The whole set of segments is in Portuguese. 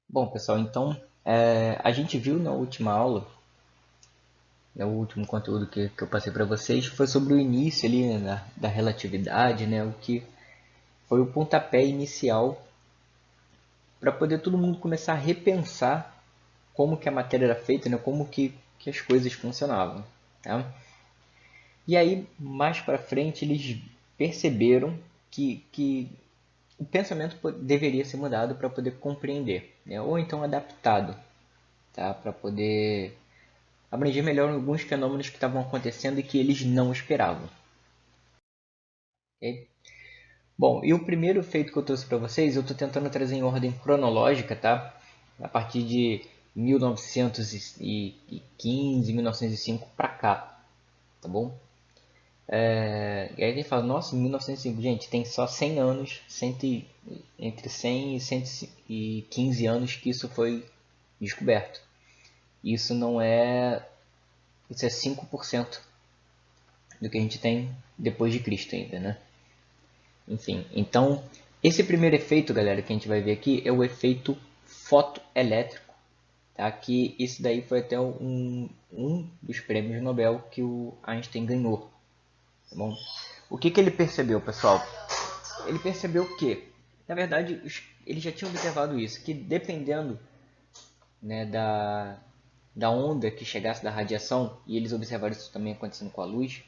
Bom, pessoal, então a gente viu na última aula, né, o último conteúdo que eu passei para vocês foi sobre o início ali, né, da relatividade, né, o que foi o pontapé inicial para poder todo mundo começar a repensar como que a matéria era feita, né, como que as coisas funcionavam. Tá? E aí, mais para frente, eles perceberam que o pensamento deveria ser mudado para poder compreender, né, ou então adaptado, tá, para poder abranger melhor alguns fenômenos que estavam acontecendo e que eles não esperavam. Ok? Bom, e o primeiro feito que eu trouxe para vocês, eu estou tentando trazer em ordem cronológica, tá? A partir de 1915, 1905 para cá, tá bom? E aí ele fala, nossa, 1905, gente, tem só 100 anos, entre 100 e 115 anos que isso foi descoberto. Isso não é, isso é 5% do que a gente tem depois de Cristo ainda, né? Enfim, então esse primeiro efeito, galera, que a gente vai ver aqui é o efeito fotoelétrico, tá? Que isso daí foi até um dos prêmios Nobel que o Einstein ganhou, tá bom? O que ele percebeu, pessoal? Ele percebeu que, na verdade, eles já tinham observado isso, que dependendo, né, da onda que chegasse da radiação, e eles observaram isso também acontecendo com a luz,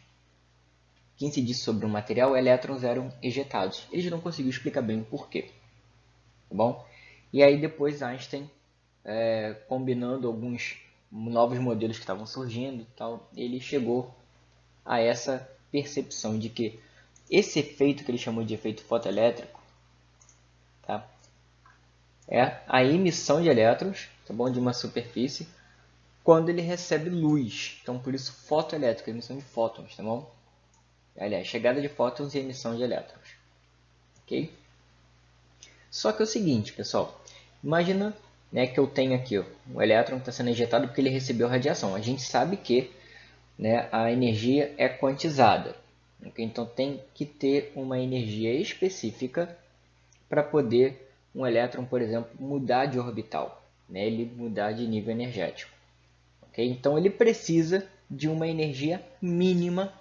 que incidisse sobre um material, elétrons eram ejetados. Eles não conseguiram explicar bem o porquê. Tá bom? E aí depois Einstein, combinando alguns novos modelos que estavam surgindo, tal, ele chegou a essa percepção de que esse efeito que ele chamou de efeito fotoelétrico, tá, é a emissão de elétrons, tá bom, de uma superfície quando ele recebe luz. Então por isso fotoelétrico, emissão de fótons, tá bom? Aliás, chegada de fótons e emissão de elétrons, ok? Só que é o seguinte, pessoal, imagina, né, que eu tenho aqui ó, um elétron que está sendo ejetado porque ele recebeu radiação. A gente sabe que, né, a energia é quantizada, okay? Então tem que ter uma energia específica para poder um elétron, por exemplo, mudar de orbital, né, ele mudar de nível energético. Okay? Então ele precisa de uma energia mínima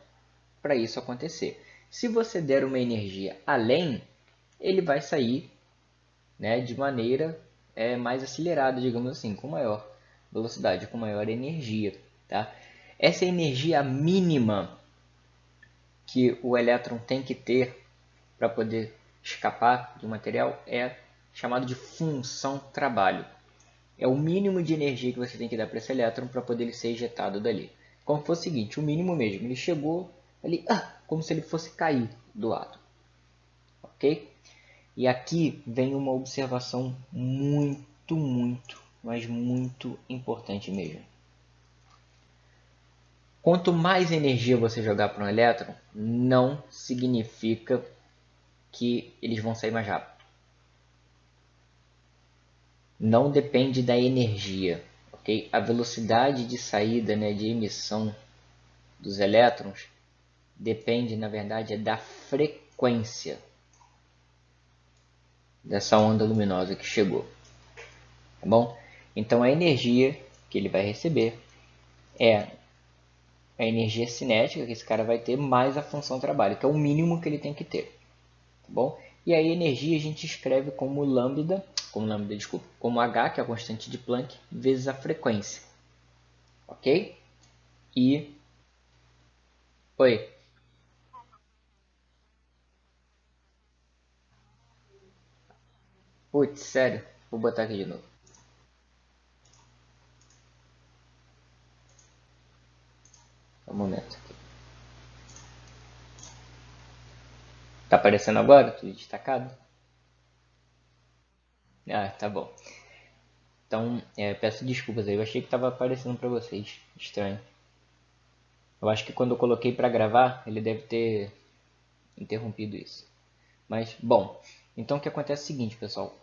para isso acontecer. Se você der uma energia além, ele vai sair, né, de maneira mais acelerada, digamos assim, com maior velocidade, com maior energia. Tá? Essa energia mínima que o elétron tem que ter para poder escapar do material é chamado de função trabalho. É o mínimo de energia que você tem que dar para esse elétron para poder ele ser ejetado dali. Como se fosse o seguinte, o mínimo mesmo. Ele chegou ali, como se ele fosse cair do átomo. Ok? E aqui vem uma observação muito, mas muito importante mesmo. Quanto mais energia você jogar para um elétron, não significa que eles vão sair mais rápido. Não depende da energia, ok? A velocidade de saída, né, de emissão dos elétrons depende, na verdade, da frequência dessa onda luminosa que chegou, tá bom? Então a energia que ele vai receber é a energia cinética que esse cara vai ter mais a função trabalho, que é o mínimo que ele tem que ter, tá bom? E aí a energia a gente escreve desculpa, como H, que é a constante de Planck, vezes a frequência, ok? E, oi, putz, sério, vou botar aqui de novo, um momento. Tá aparecendo agora, tudo destacado? Ah, tá bom. Então, peço desculpas aí, eu achei que estava aparecendo para vocês, estranho. Eu acho que quando eu coloquei para gravar, ele deve ter interrompido isso. Mas, bom, então o que acontece é o seguinte, pessoal.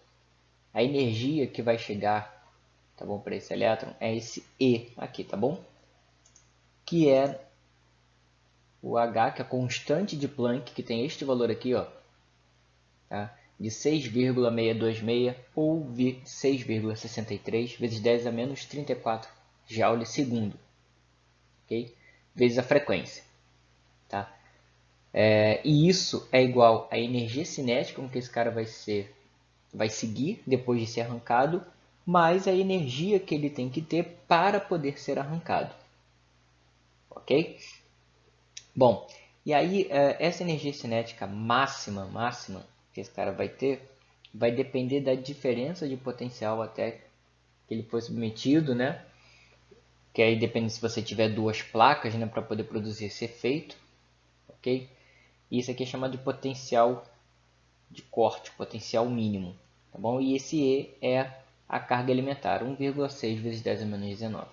A energia que vai chegar, tá bom, para esse elétron é esse E aqui, tá bom? Que é o H, que é a constante de Planck, que tem este valor aqui, ó, tá? de 6,626 ou 6,63 vezes 10 a menos 34 joules segundo, ok? Vezes a frequência, tá? E isso é igual à energia cinética com que esse cara vai seguir depois de ser arrancado, mais a energia que ele tem que ter para poder ser arrancado, ok? Bom, e aí essa energia cinética máxima que esse cara vai ter, vai depender da diferença de potencial até que ele foi submetido, né? Que aí depende se você tiver duas placas, né, para poder produzir esse efeito, ok? E isso aqui é chamado de potencial de corte, potencial mínimo, tá bom? E esse E é a carga elementar, 1,6 vezes 10 a menos 19. Tá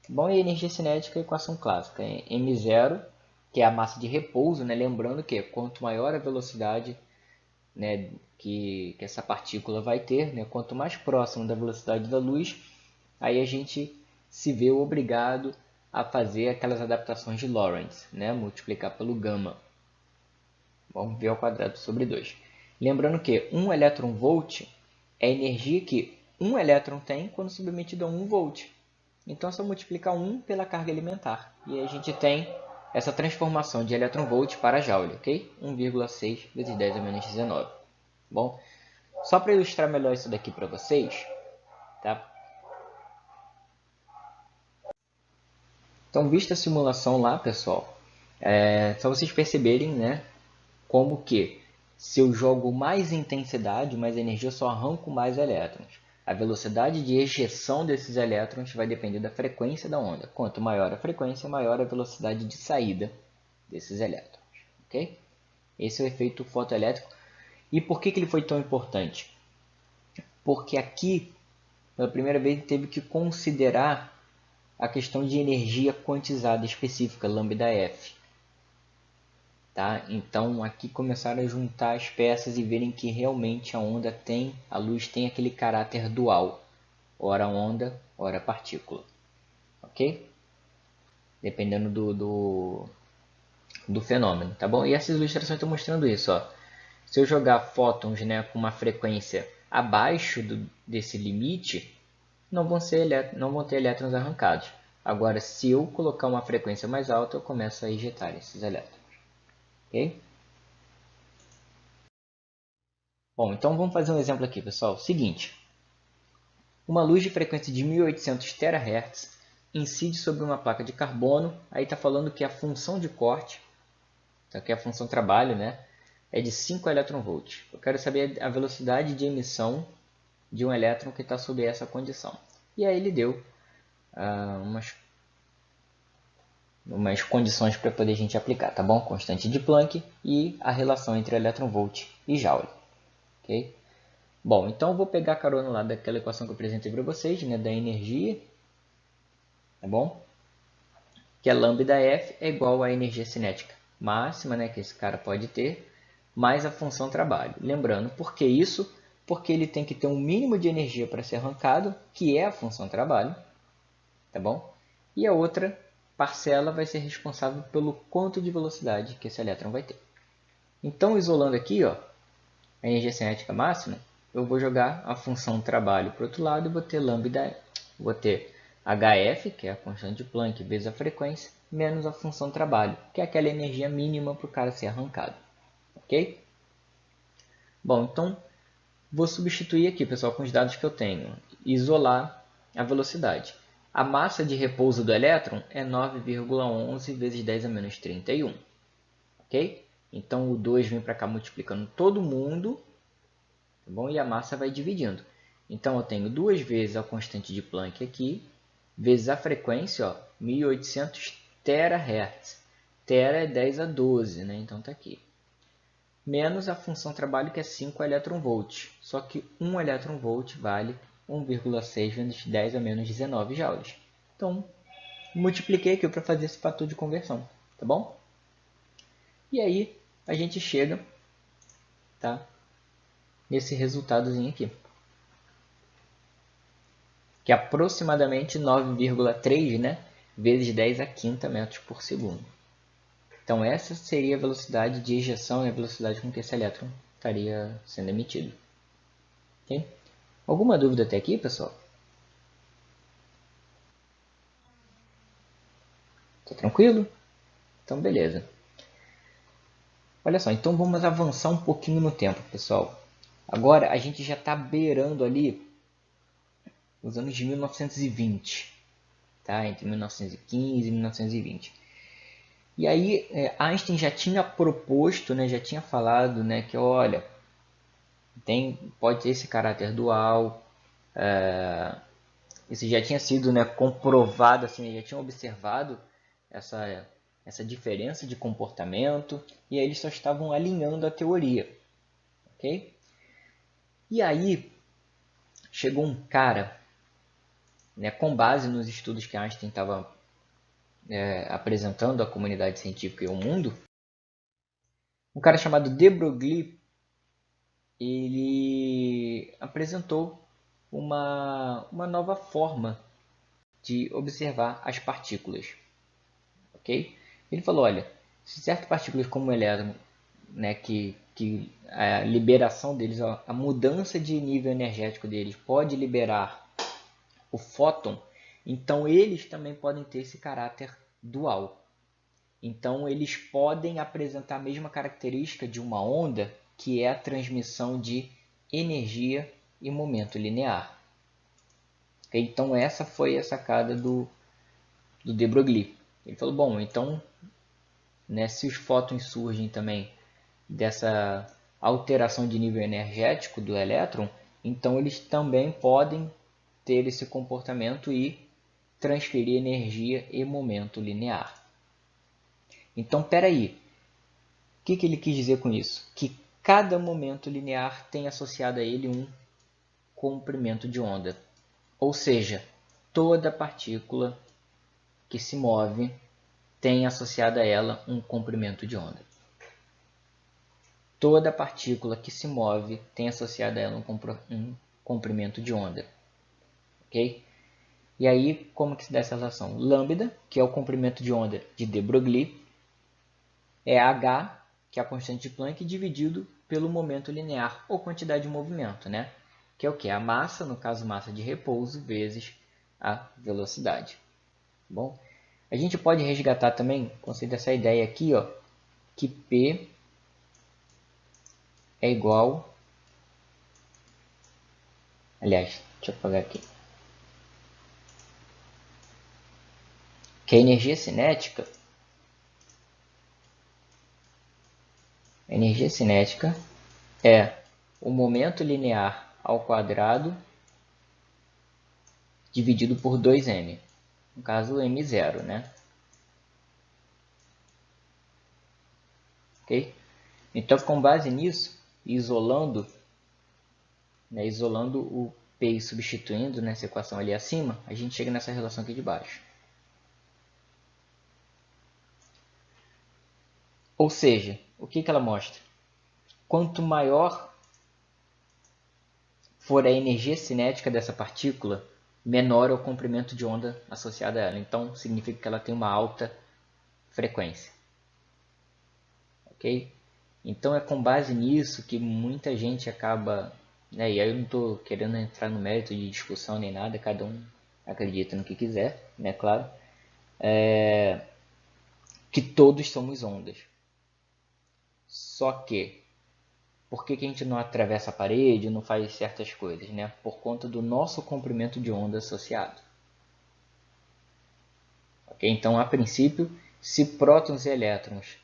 bom? E a energia cinética é a equação clássica, é m0, que é a massa de repouso, né? Lembrando que quanto maior a velocidade, né, que essa partícula vai ter, né, quanto mais próximo da velocidade da luz, aí a gente se vê obrigado a fazer aquelas adaptações de Lorentz, né, multiplicar pelo gama. Vamos ver ao quadrado sobre 2. Lembrando que 1 elétron-volt é a energia que um elétron tem quando submetido a 1 volt. Então é só multiplicar 1 pela carga elementar. E aí a gente tem essa transformação de elétron-volt para joule, ok? 1,6 vezes 10 a menos 19. Bom, só para ilustrar melhor isso daqui para vocês, tá? Então, vista a simulação lá, pessoal, só vocês perceberem, né, como que se eu jogo mais intensidade, mais energia, eu só arranco mais elétrons. A velocidade de ejeção desses elétrons vai depender da frequência da onda. Quanto maior a frequência, maior a velocidade de saída desses elétrons. Ok? Esse é o efeito fotoelétrico. E por que ele foi tão importante? Porque aqui, pela primeira vez, ele teve que considerar a questão de energia quantizada específica, lambda F. Tá? Então aqui começaram a juntar as peças e verem que realmente a luz tem aquele caráter dual, ora onda, ora partícula, ok? Dependendo do fenômeno, tá bom? E essas ilustrações estão mostrando isso, ó. Se eu jogar fótons, né, com uma frequência abaixo desse limite, não vão ter elétrons arrancados. Agora, se eu colocar uma frequência mais alta, eu começo a ejetar esses elétrons, ok? Bom, então vamos fazer um exemplo aqui, pessoal. Seguinte, uma luz de frequência de 1800 terahertz incide sobre uma placa de carbono. Aí está falando que a função de corte, então que a função trabalho, né, é de 5 elétron-volts. Eu quero saber a velocidade de emissão de um elétron que está sob essa condição. E aí ele deu umas condições para poder a gente aplicar, tá bom? Constante de Planck e a relação entre elétron-volt e Joule, ok? Bom, então eu vou pegar a carona lá daquela equação que eu apresentei para vocês, né, da energia, tá bom? Que a lambda F é igual à energia cinética máxima, né, que esse cara pode ter, mais a função trabalho. Lembrando, por que isso? Porque ele tem que ter um mínimo de energia para ser arrancado, que é a função trabalho, tá bom? E a outra parcela vai ser responsável pelo quanto de velocidade que esse elétron vai ter. Então, isolando aqui, ó, a energia cinética máxima, eu vou jogar a função trabalho para o outro lado e vou ter vou ter HF, que é a constante de Planck, vezes a frequência, menos a função trabalho, que é aquela energia mínima para o cara ser arrancado. Ok? Bom, então vou substituir aqui, pessoal, com os dados que eu tenho. Isolar a velocidade. A massa de repouso do elétron é 9,11 vezes 10 a menos 31. Ok? Então o 2 vem para cá multiplicando todo mundo, tá bom? E a massa vai dividindo. Então eu tenho 2 vezes a constante de Planck aqui, vezes a frequência, ó, 1800 terahertz. Tera é 10 a 12, né? Então está aqui. Menos a função trabalho, que é 5 elétron-volts. Só que 1 elétron-volt vale 1,6 vezes 10 a menos 19 joules. Então, multipliquei aqui para fazer esse fator de conversão, tá bom? E aí, a gente chega, tá, nesse resultadozinho aqui, que é aproximadamente 9,3, né, vezes 10 a quinta metros por segundo. Então essa seria a velocidade de ejeção e a velocidade com que esse elétron estaria sendo emitido. Okay? Alguma dúvida até aqui, pessoal? Tá tranquilo? Então, beleza. Olha só, então vamos avançar um pouquinho no tempo, pessoal. Agora a gente já está beirando ali os anos de 1920, tá? Entre 1915 e 1920. E aí Einstein já tinha proposto, né, já tinha falado, né, que olha, pode ter esse caráter dual, isso já tinha sido, né, comprovado, assim, já tinham observado essa diferença de comportamento, e aí eles só estavam alinhando a teoria, ok? E aí chegou um cara, né, com base nos estudos que Einstein estava apresentando à comunidade científica e ao mundo, um cara chamado de Broglie, ele apresentou uma nova forma de observar as partículas, ok? Ele falou, olha, se certas partículas como o elétron, né, que a liberação deles, a mudança de nível energético deles pode liberar o fóton, então eles também podem ter esse caráter dual. Então eles podem apresentar a mesma característica de uma onda, que é a transmissão de energia e momento linear. Então essa foi a sacada do de Broglie. Ele falou, bom, então, né, se os fótons surgem também dessa alteração de nível energético do elétron, então eles também podem ter esse comportamento e transferir energia e momento linear. Então, peraí, o que ele quis dizer com isso? Que cada momento linear tem associado a ele um comprimento de onda. Ou seja, toda partícula que se move tem associado a ela um comprimento de onda. Toda partícula que se move tem associado a ela um comprimento de onda. Ok? E aí, como que se dá essa relação? Lambda, que é o comprimento de onda de de Broglie, é h, que é a constante de Planck, dividido pelo momento linear, ou quantidade de movimento, né? Que é o que? A massa, no caso massa de repouso, vezes a velocidade. Bom, a gente pode resgatar também, considerar essa ideia aqui, ó, que P é igual... Aliás, deixa eu apagar aqui. Que a energia cinética é o momento linear ao quadrado dividido por 2m. No caso, m0, né? Ok? Então, com base nisso, isolando o P e substituindo nessa equação ali acima, a gente chega nessa relação aqui de baixo. Ou seja, o que ela mostra? Quanto maior for a energia cinética dessa partícula, menor é o comprimento de onda associado a ela. Então, significa que ela tem uma alta frequência. Ok? Então, é com base nisso que muita gente acaba... Né, e aí eu não estou querendo entrar no mérito de discussão nem nada, cada um acredita no que quiser, né, claro. Que todos somos ondas. Só que, por que a gente não atravessa a parede, não faz certas coisas, né? Por conta do nosso comprimento de onda associado. Okay? Então, a princípio, se prótons e elétrons,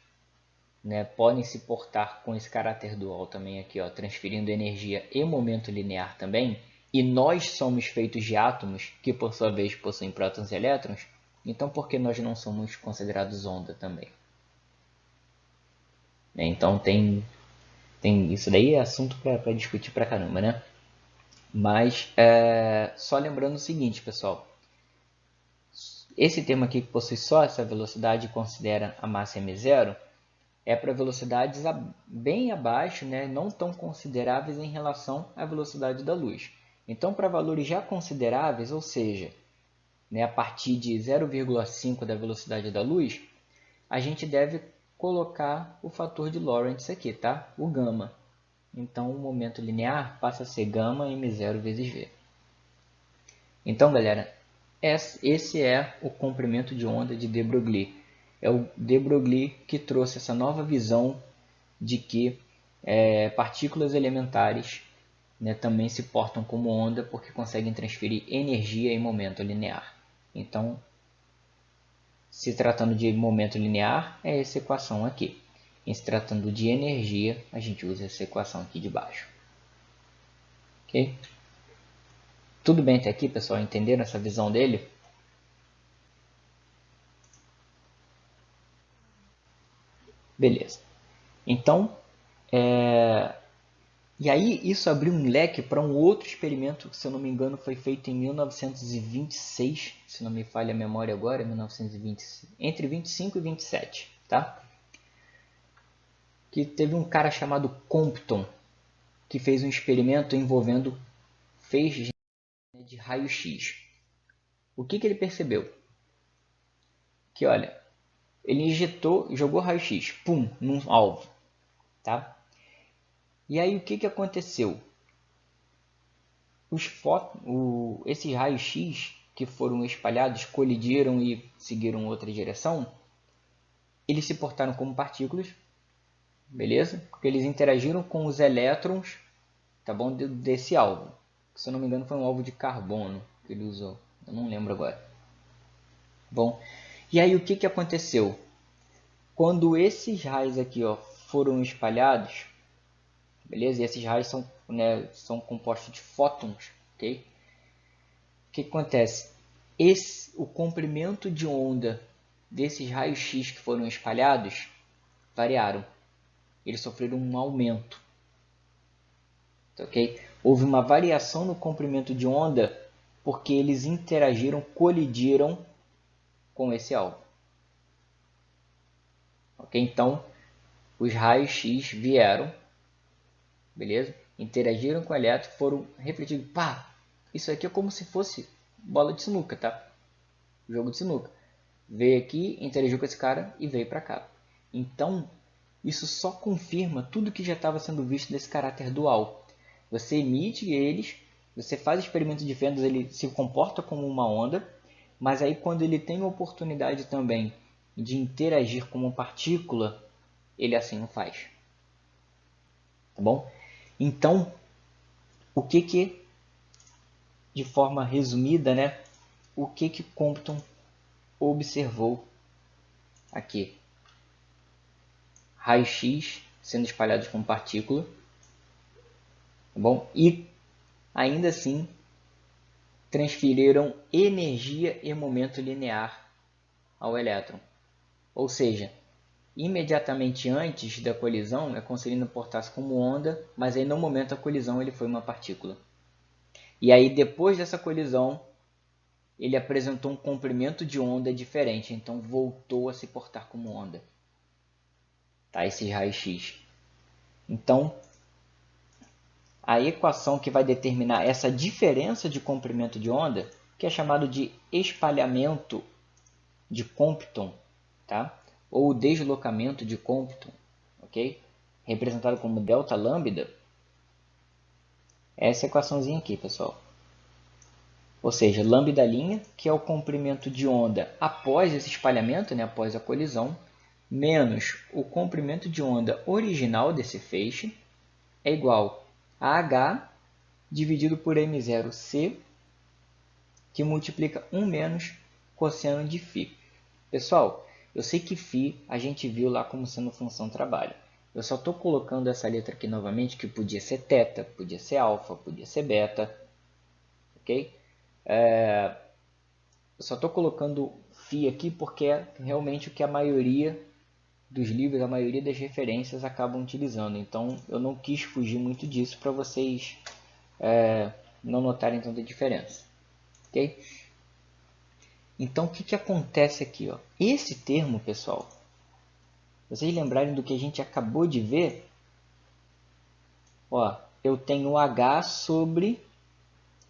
né, podem se portar com esse caráter dual também aqui, ó, transferindo energia e momento linear também, e nós somos feitos de átomos que, por sua vez, possuem prótons e elétrons, então por que nós não somos considerados onda também? Então, tem isso daí é assunto para discutir pra caramba, né? Mas, só lembrando o seguinte, pessoal. Esse termo aqui que possui só essa velocidade e considera a massa m0, é para velocidades bem abaixo, né, não tão consideráveis em relação à velocidade da luz. Então, para valores já consideráveis, ou seja, né, a partir de 0,5 da velocidade da luz, a gente deve colocar o fator de Lorentz aqui, tá? O gama. então o momento linear passa a ser γ m0 vezes v. Então, galera, esse é o comprimento de onda de de Broglie. É o de Broglie que trouxe essa nova visão de que partículas elementares, né, também se portam como onda porque conseguem transferir energia em momento linear. Então, se tratando de momento linear, é essa equação aqui. Em se tratando de energia, a gente usa essa equação aqui de baixo. Ok? Tudo bem até aqui, pessoal? Entenderam essa visão dele? Beleza. Então, e aí isso abriu um leque para um outro experimento que, se eu não me engano, foi feito em 1926, se não me falha a memória agora, 1920, entre 25 e 27, tá? Que teve um cara chamado Compton, que fez um experimento envolvendo feixes de raio-x. O que ele percebeu? Que, olha, ele injetou, jogou raio-x, pum, num alvo, tá? E aí o que aconteceu? Esses raios-x que foram espalhados, colidiram e seguiram outra direção, eles se portaram como partículas, beleza? Porque eles interagiram com os elétrons, tá bom? Desse alvo. Se eu não me engano foi um alvo de carbono que ele usou, eu não lembro agora. Bom, e aí o que aconteceu? Quando esses raios aqui, ó, foram espalhados, beleza? E esses raios são, né, são compostos de fótons, ok? O que acontece? O comprimento de onda desses raios-x que foram espalhados variaram. Eles sofreram um aumento. Okay? Houve uma variação no comprimento de onda porque eles interagiram, colidiram com esse alvo. Okay? Então, os raios-x vieram, beleza? Interagiram com o elétron, foram refletidos. Pá! Isso aqui é como se fosse bola de sinuca, tá? Jogo de sinuca. Veio aqui, interagiu com esse cara e veio para cá. Então, isso só confirma tudo que já estava sendo visto desse caráter dual. Você emite eles, você faz experimentos de fendas, ele se comporta como uma onda, mas aí quando ele tem a oportunidade também de interagir como partícula, ele assim o faz. Tá bom? Então, o que de forma resumida, né? O que Compton observou aqui? Raio-x sendo espalhados como partícula, tá bom? E ainda assim transferiram energia e momento linear ao elétron. Ou seja, imediatamente antes da colisão é como se ele não portasse como onda, mas aí no momento da colisão ele foi uma partícula. E aí depois dessa colisão ele apresentou um comprimento de onda diferente, então voltou a se portar como onda. Tá? Esses raios-x. Então, a equação que vai determinar essa diferença de comprimento de onda, que é chamado de espalhamento de Compton, tá? Ou deslocamento de Compton, ok? Representado como delta lambda, é essa equaçãozinha aqui, pessoal. Ou seja, lambda', que é o comprimento de onda após esse espalhamento, né, após a colisão, menos o comprimento de onda original desse feixe, é igual a H dividido por M0C, que multiplica 1 menos cosseno de φ. Pessoal, eu sei que φ a gente viu lá como sendo função trabalho. Eu só estou colocando essa letra aqui novamente, que podia ser θ, podia ser alfa, podia ser beta. Ok? Eu só estou colocando φ aqui porque é realmente o que a maioria dos livros, a maioria das referências acabam utilizando. Então, eu não quis fugir muito disso para vocês não notarem tanta diferença. Ok? Então, o que acontece aqui? Ó? Esse termo, pessoal, vocês lembrarem do que a gente acabou de ver, ó, eu tenho H sobre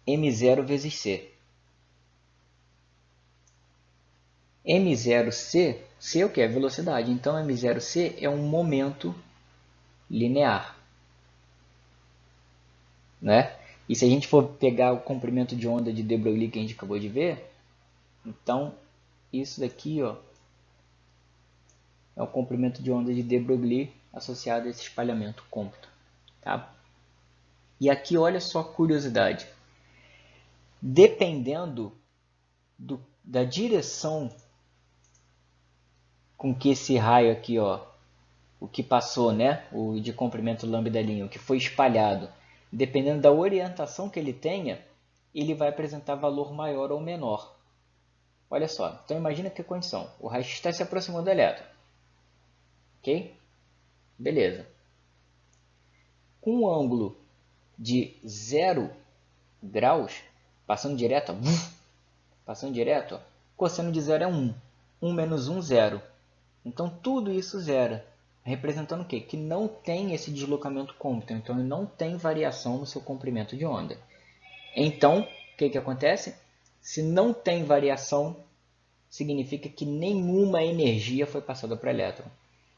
M0 vezes C. M0C, C é o que? É velocidade. Então, M0C é um momento linear. né? E se a gente for pegar o comprimento de onda de de Broglie que a gente acabou de ver, então isso daqui, ó, é o comprimento de onda de de Broglie associado a esse espalhamento côncavo, tá? E aqui olha só a curiosidade. Dependendo da direção com que esse raio aqui, ó, o que passou, né, o de comprimento lambda linha, o que foi espalhado, dependendo da orientação que ele tenha, ele vai apresentar valor maior ou menor. Olha só, então imagina que condição, o raio-x está se aproximando do elétron, ok? Beleza. Com um ângulo de 0 graus, passando direto, ó, cosseno de 0 é 1. 1 menos 1, 0. Então tudo isso zera, representando o quê? Que não tem esse deslocamento côncavo, então ele não tem variação no seu comprimento de onda. Então, o que acontece? Se não tem variação, significa que nenhuma energia foi passada para o elétron.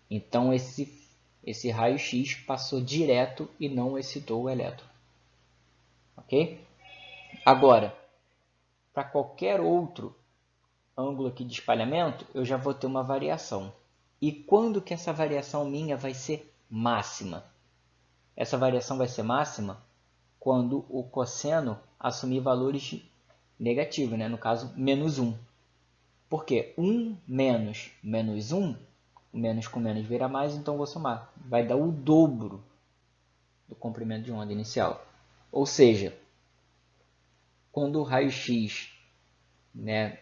Então esse raio-x passou direto e não excitou o elétron. Ok? Agora, para qualquer outro ângulo aqui de espalhamento, eu já vou ter uma variação. E quando que essa variação minha vai ser máxima? Essa variação vai ser máxima quando o cosseno assumir valores negativos, né? No caso, menos 1. Por quê? 1 menos menos 1, o menos com menos vira mais, então vou somar. Vai dar o dobro do comprimento de onda inicial. Ou seja, quando o raio-x, né,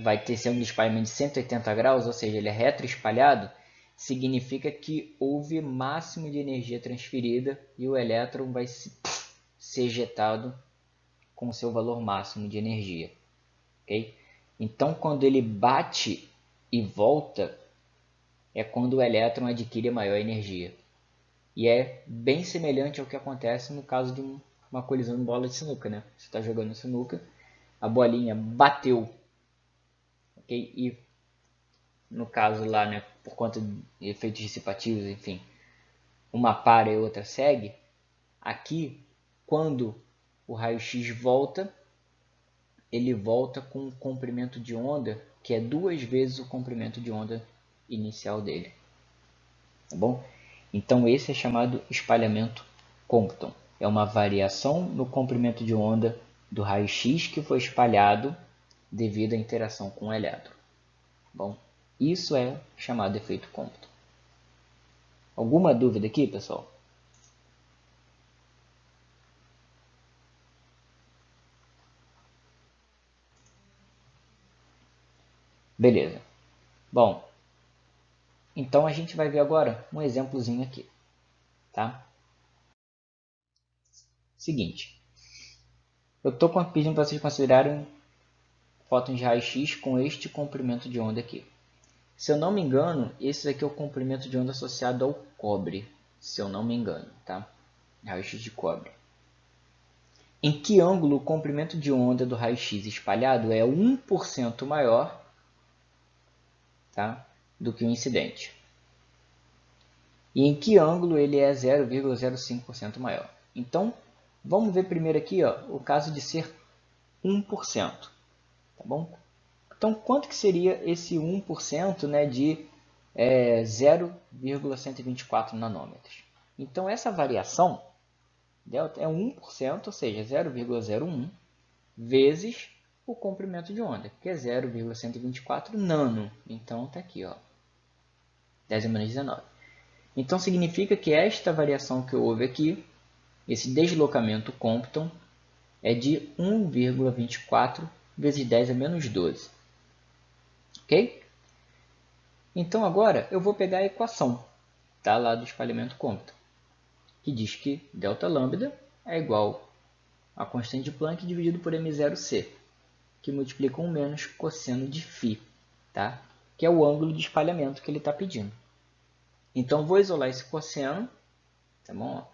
vai ter um espalhamento de 180 graus, ou seja, ele é retroespalhado, significa que houve máximo de energia transferida e o elétron vai ser ejetado com o seu valor máximo de energia. Okay? Então, quando ele bate e volta, é quando o elétron adquire maior energia. E é bem semelhante ao que acontece no caso de uma colisão de bola de sinuca. Né? Você está jogando sinuca, a bolinha bateu, okay? E no caso lá, né, por conta de efeitos dissipativos, enfim, uma para e outra segue. Aqui, quando o raio-x volta, ele volta com um comprimento de onda que é 2 vezes o comprimento de onda inicial dele. Tá bom? Então esse é chamado espalhamento Compton. É uma variação no comprimento de onda do raio-x que foi espalhado devido à interação com o elétron. Bom, isso é chamado efeito Compton. Alguma dúvida aqui, pessoal? Beleza. Bom, então a gente vai ver agora um exemplozinho aqui, tá? Seguinte, eu estou pedindo para vocês considerarem fótons de raio-x com este comprimento de onda aqui. Se eu não me engano, esse aqui é o comprimento de onda associado ao cobre, se eu não me engano, tá? Raio-x de cobre. Em que ângulo o comprimento de onda do raio-x espalhado é 1% maior, tá, do que o incidente? E em que ângulo ele é 0,05% maior? Então, vamos ver primeiro aqui, ó, o caso de ser 1%. Tá bom? Então, quanto que seria esse 1%, né, de 0,124 nanômetros? Então, essa variação delta é 1%, ou seja, 0,01 vezes o comprimento de onda, que é 0,124 nano. Então, está aqui, ó, 10 a menos 19. Então, significa que esta variação que houve aqui, esse deslocamento Compton, é de 1,24 vezes 10 a menos 12. Ok? Então, agora eu vou pegar a equação, tá, lá do espalhamento Compton, que diz que delta lambda é igual a constante de Planck dividido por m0c, que multiplica 1 menos cosseno de φ, tá? Que é o ângulo de espalhamento que ele está pedindo. Então, vou isolar esse cosseno, tá bom?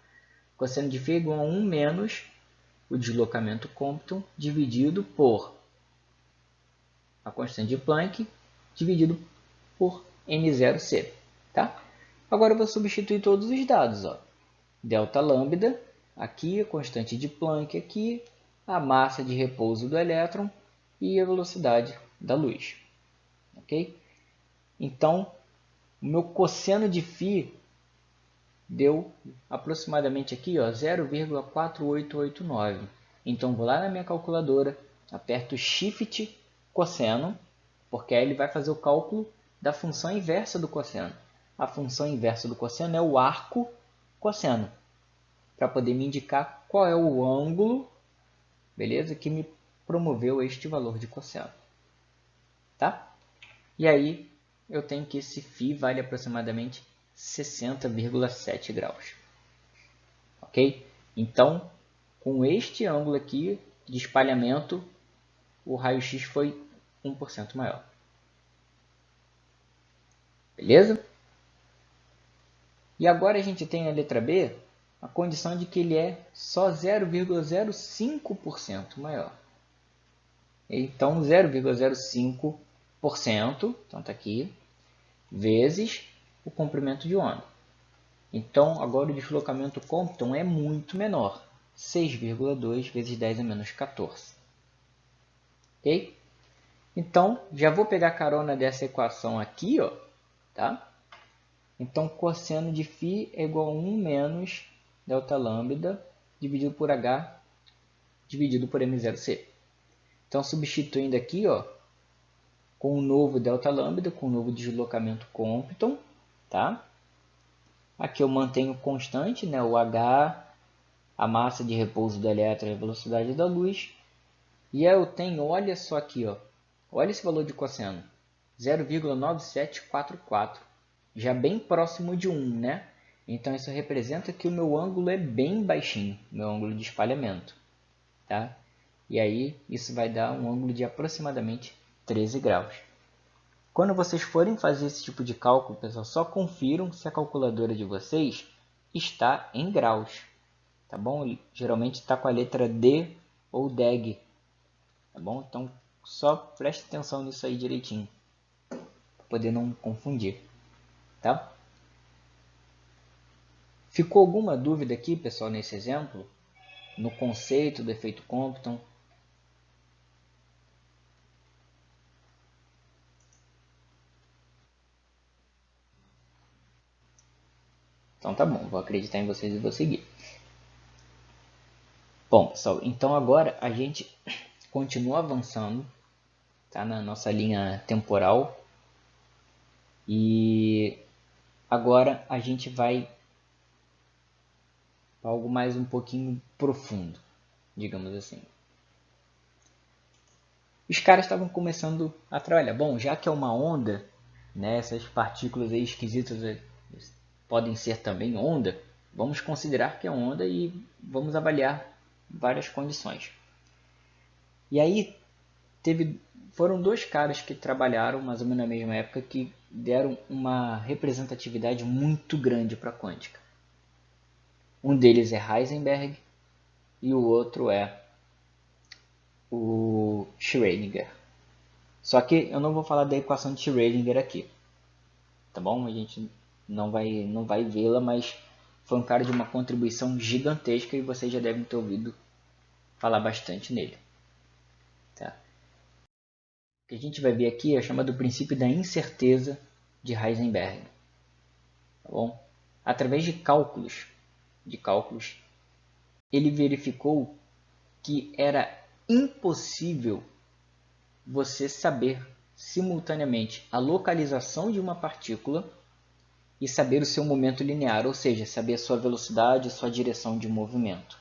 Cosseno de φ é igual a 1 menos o deslocamento Compton dividido por a constante de Planck dividido por m0c, tá? Agora eu vou substituir todos os dados, ó. Delta lambda aqui, a constante de Planck aqui, a massa de repouso do elétron e a velocidade da luz. Ok? Então, o meu cosseno de φ deu aproximadamente aqui 0,4889. Então, vou lá na minha calculadora, aperto Shift cosseno, porque aí ele vai fazer o cálculo da função inversa do cosseno. A função inversa do cosseno é o arco cosseno, para poder me indicar qual é o ângulo, beleza, que me promoveu este valor de cosseno. Tá? E aí, eu tenho que esse φ vale aproximadamente 60,7 graus. Ok? Então, com este ângulo aqui de espalhamento, o raio-x foi 1% maior. Beleza? E agora a gente tem a letra B, a condição de que ele é só 0,05% maior. Então, 0,05%, então está aqui, vezes o comprimento de onda. Então, agora o deslocamento Compton é muito menor, 6,2 vezes 10 a menos 14. Ok? Então, já vou pegar carona dessa equação aqui, ó, tá? Então, cosseno de φ é igual a 1 menos delta lambda dividido por h dividido por m0c. Então, substituindo aqui, ó, com o novo delta lambda, com o novo deslocamento Compton, tá? Aqui eu mantenho constante, né, o h, a massa de repouso do elétron e a velocidade da luz. E aí eu tenho, olha só aqui, ó, olha esse valor de cosseno, 0,9744. Já bem próximo de 1, né? Então, isso representa que o meu ângulo é bem baixinho, meu ângulo de espalhamento. Tá? E aí, isso vai dar um ângulo de aproximadamente 13 graus. Quando vocês forem fazer esse tipo de cálculo, pessoal, só confiram se a calculadora de vocês está em graus. Tá bom? Geralmente está com a letra D ou DEG. Tá bom? Então, só preste atenção nisso aí direitinho, para poder não confundir. Tá? Ficou alguma dúvida aqui, pessoal, nesse exemplo? No conceito do efeito Compton? Então tá bom, vou acreditar em vocês e vou seguir. Bom, pessoal, então agora a gente continua avançando, tá, na nossa linha temporal. E agora a gente vai para algo mais um pouquinho profundo, digamos assim. Os caras estavam começando a trabalhar. Bom, já que é uma onda, né, essas partículas aí esquisitas podem ser também onda, vamos considerar que é onda e vamos avaliar várias condições. E aí foram dois caras que trabalharam mais ou menos na mesma época que deram uma representatividade muito grande para a quântica. Um deles é Heisenberg e o outro é o Schrödinger. Só que eu não vou falar da equação de Schrödinger aqui, tá bom? A gente não vai vê-la, mas foi um cara de uma contribuição gigantesca e vocês já devem ter ouvido falar bastante nele. Tá? O que a gente vai ver aqui é chamado princípio da incerteza de Heisenberg. Tá bom? Através de cálculos, ele verificou que era impossível você saber simultaneamente a localização de uma partícula e saber o seu momento linear, ou seja, saber a sua velocidade e sua direção de movimento.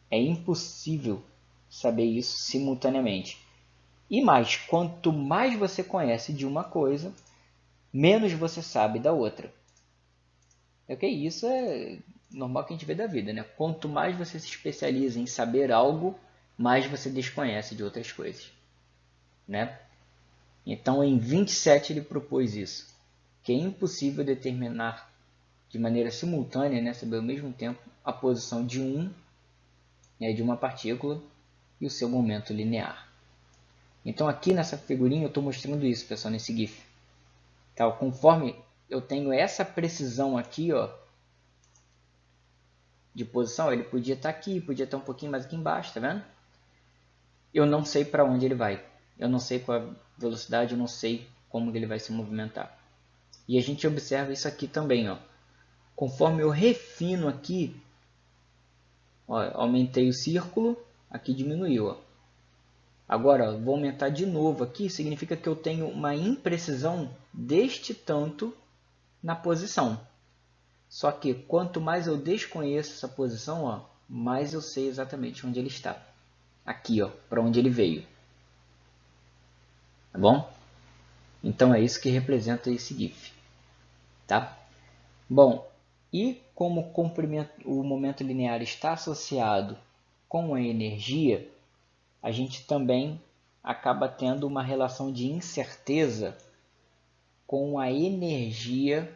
É impossível saber isso simultaneamente. E mais, quanto mais você conhece de uma coisa, menos você sabe da outra. Ok? Isso é normal que a gente vê da vida, né? Quanto mais você se especializa em saber algo, mais você desconhece de outras coisas, né? Então, em 27 ele propôs isso, que é impossível determinar de maneira simultânea, né, saber ao mesmo tempo a posição de de uma partícula e o seu momento linear. Então, aqui nessa figurinha eu estou mostrando isso, pessoal, nesse GIF. Tá? Conforme eu tenho essa precisão aqui, ó, de posição, ele podia estar aqui, podia estar um pouquinho mais aqui embaixo, tá vendo? Eu não sei para onde ele vai. Eu não sei qual a velocidade, eu não sei como ele vai se movimentar. E a gente observa isso aqui também, ó. Conforme eu refino aqui, ó, aumentei o círculo, aqui diminuiu, ó. Agora, ó, vou aumentar de novo aqui, significa que eu tenho uma imprecisão deste tanto na posição. Só que quanto mais eu desconheço essa posição, ó, mais eu sei exatamente onde ele está. Aqui, ó, para onde ele veio. Tá bom? Então é isso que representa esse GIF. Tá? Bom, e como o momento linear está associado com a energia, a gente também acaba tendo uma relação de incerteza com a energia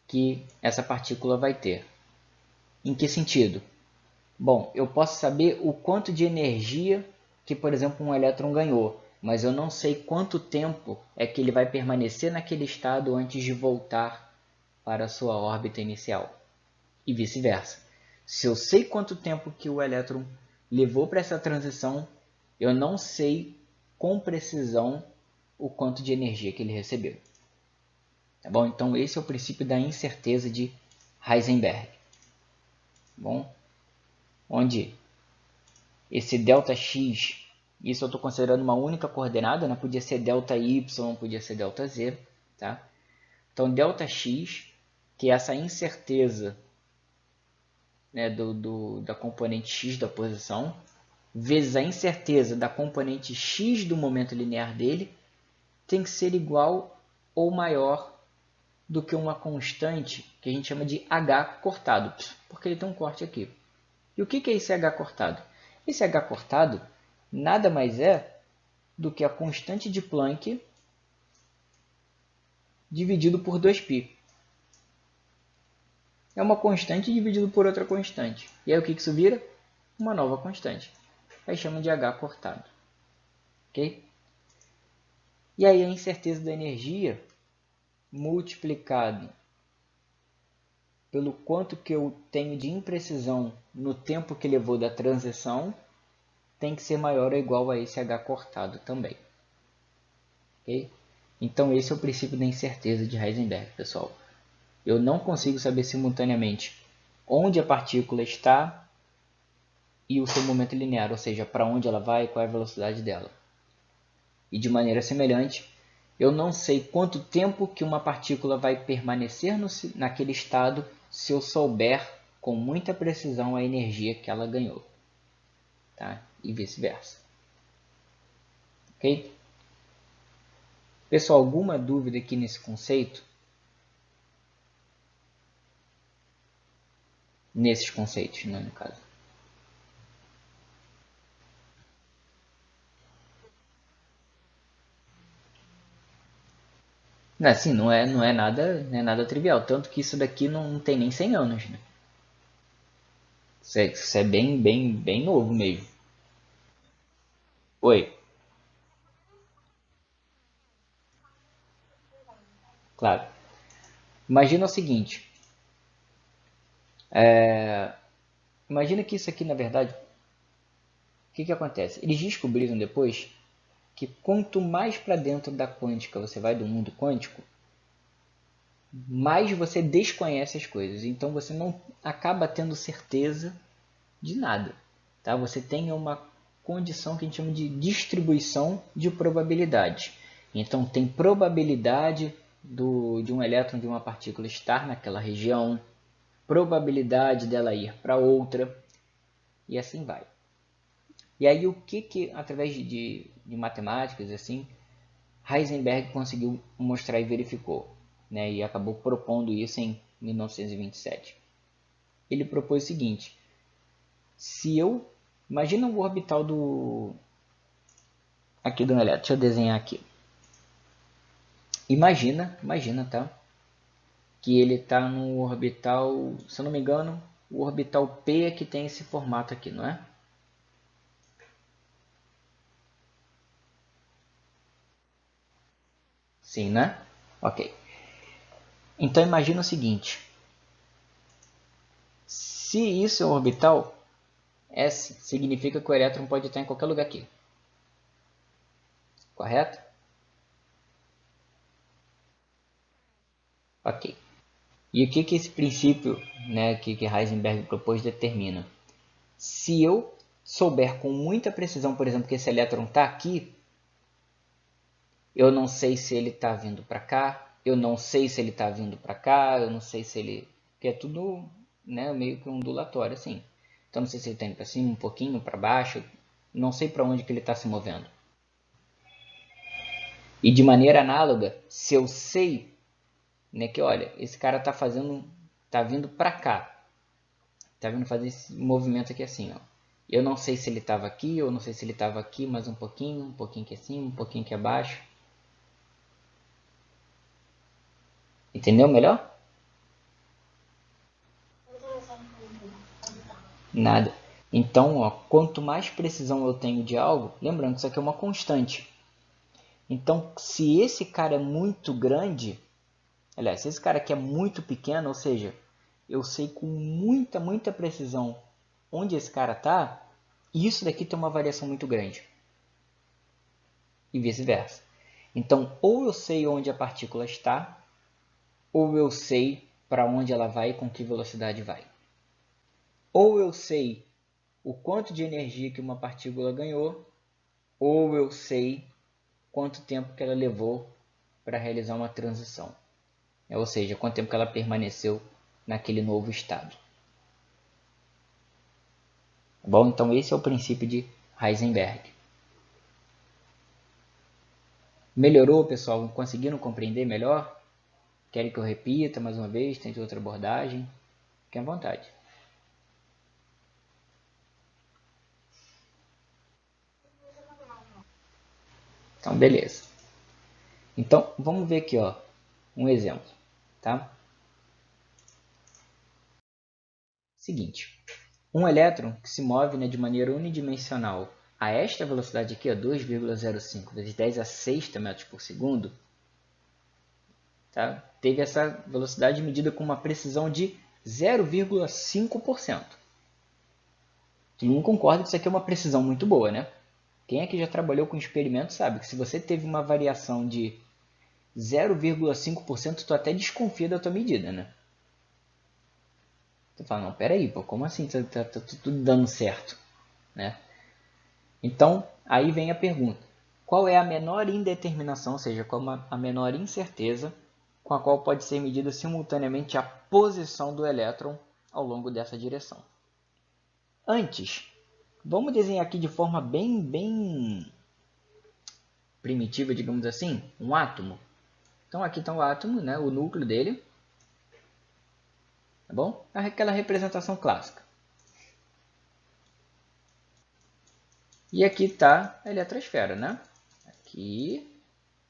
que essa partícula vai ter. Em que sentido? Bom, eu posso saber o quanto de energia que, por exemplo, um elétron ganhou, mas eu não sei quanto tempo é que ele vai permanecer naquele estado antes de voltar para a sua órbita inicial. E vice-versa. Se eu sei quanto tempo que o elétron levou para essa transição, eu não sei com precisão o quanto de energia que ele recebeu. Tá bom? Então esse é o princípio da incerteza de Heisenberg. Tá bom? Onde esse ΔX, isso eu estou considerando uma única coordenada, né? Podia ser ΔY, podia ser ΔZ. Tá? Então ΔX, que é essa incerteza, né, da componente x da posição, vezes a incerteza da componente x do momento linear dele, tem que ser igual ou maior do que uma constante que a gente chama de h cortado, porque ele tem um corte aqui. E o que é esse h cortado? Esse h cortado nada mais é do que a constante de Planck dividido por 2π. É uma constante dividido por outra constante. E aí o que isso vira? Uma nova constante. Aí chama de h cortado. Ok? E aí a incerteza da energia multiplicado pelo quanto que eu tenho de imprecisão no tempo que levou da transição tem que ser maior ou igual a esse h cortado também. Okay? Então esse é o princípio da incerteza de Heisenberg, pessoal. Eu não consigo saber simultaneamente onde a partícula está e o seu momento linear, ou seja, para onde ela vai e qual é a velocidade dela. E de maneira semelhante, eu não sei quanto tempo que uma partícula vai permanecer naquele estado se eu souber com muita precisão a energia que ela ganhou. Tá? E vice-versa. Ok? Pessoal, alguma dúvida aqui nesse conceito? Nesses conceitos, né, no caso. Assim, não é nada trivial. Tanto que isso daqui não tem nem 100 anos. Né? Isso é bem novo mesmo. Oi, claro. Imagina o seguinte. Imagina que isso aqui, na verdade, o que acontece? Eles descobriram depois que quanto mais para dentro da quântica você vai do mundo quântico, mais você desconhece as coisas. Então você não acaba tendo certeza de nada. Tá? Você tem uma condição que a gente chama de distribuição de probabilidades. Então tem probabilidade de um elétron de uma partícula estar naquela região, probabilidade dela ir para outra, e assim vai. E aí o que através de matemáticas assim, Heisenberg conseguiu mostrar e verificou, né? E acabou propondo isso em 1927. Ele propôs o seguinte: se eu imagina o orbital aqui do elétron, deixa eu desenhar aqui. Imagina, tá? Que ele está no orbital, se eu não me engano, o orbital P é que tem esse formato aqui, não é? Sim, né? Ok. Então imagina o seguinte: Se isso é um orbital, S significa que o elétron pode estar em qualquer lugar aqui. Correto? Ok. E o que esse princípio, né, que Heisenberg propôs determina? Se eu souber com muita precisão, por exemplo, que esse elétron está aqui, eu não sei se ele está vindo para cá, eu não sei se ele está vindo para cá, eu não sei se ele... Porque é tudo, né, meio que ondulatório, assim. Então, não sei se ele está indo para cima, um pouquinho, para baixo, não sei para onde que ele está se movendo. E de maneira análoga, se eu sei, né, que olha, esse cara está vindo para cá, está vindo fazer esse movimento aqui assim, ó. Eu não sei se ele estava aqui, eu não sei se ele estava aqui, mais um pouquinho aqui acima, um pouquinho aqui abaixo. Entendeu melhor? Nada. Então, ó, quanto mais precisão eu tenho de algo, lembrando que isso aqui é uma constante. Então, se esse cara é muito grande, aliás, se esse cara aqui é muito pequeno, ou seja, eu sei com muita precisão onde esse cara está, isso daqui tem uma variação muito grande. E vice-versa. Então, ou eu sei onde a partícula está, ou eu sei para onde ela vai e com que velocidade vai. Ou eu sei o quanto de energia que uma partícula ganhou, ou eu sei quanto tempo que ela levou para realizar uma transição. Ou seja, quanto tempo que ela permaneceu naquele novo estado. Bom, então esse é o princípio de Heisenberg. Melhorou, pessoal? Conseguiram compreender melhor? Querem que eu repita mais uma vez? Tente outra abordagem? Fiquem à vontade. Então, beleza. Então, vamos ver aqui, ó, um exemplo, tá? Seguinte, um elétron que se move, né, de maneira unidimensional a esta velocidade aqui, 2,05 vezes 10 a sexta metros por segundo, tá? Teve essa velocidade medida com uma precisão de 0,5%. Todo mundo concorda que isso aqui é uma precisão muito boa, né? Quem aqui já trabalhou com experimento sabe que se você teve uma variação de 0,5%, tu até desconfia da tua medida, né? Tu fala, não, peraí, pô, como assim tá tudo dando certo, né? Então, aí vem a pergunta. Qual é a menor indeterminação, ou seja, qual é a menor incerteza com a qual pode ser medida simultaneamente a posição do elétron ao longo dessa direção? Antes, vamos desenhar aqui de forma bem primitiva, digamos assim, um átomo. Então aqui está o átomo, né, o núcleo dele, tá bom? Aquela representação clássica. E aqui está a eletrosfera, né? Aqui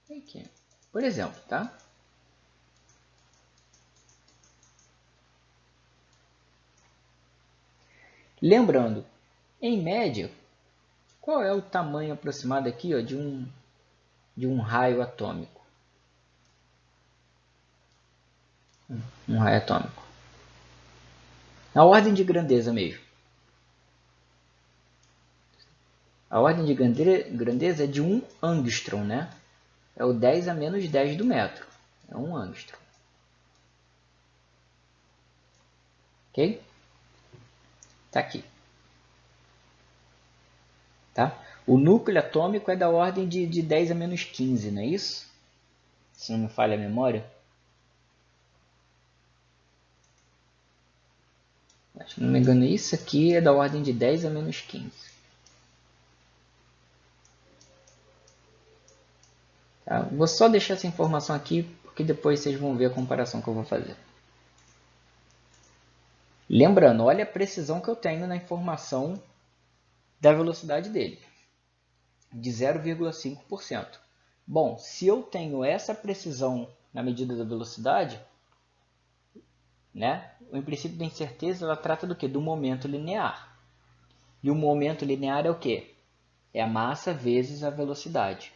e aqui. Por exemplo, tá? Lembrando, em média, qual é o tamanho aproximado aqui, ó, de um raio atômico? Um raio atômico. A ordem de grandeza mesmo. A ordem de grandeza é de 1 angstrom, né? É o 10 a menos 10 do metro. É 1 angstrom. Ok? Tá aqui. Tá? O núcleo atômico é da ordem de 10 a menos 15, não é isso? Se não me falha a memória. Se não me engano, isso aqui é da ordem de 10 a menos 15. Tá? Vou só deixar essa informação aqui, porque depois vocês vão ver a comparação que eu vou fazer. Lembrando, olha a precisão que eu tenho na informação da velocidade dele, de 0,5%. Bom, se eu tenho essa precisão na medida da velocidade, né, o princípio da incerteza ela trata do que? Do momento linear. E o momento linear é o que? É a massa vezes a velocidade.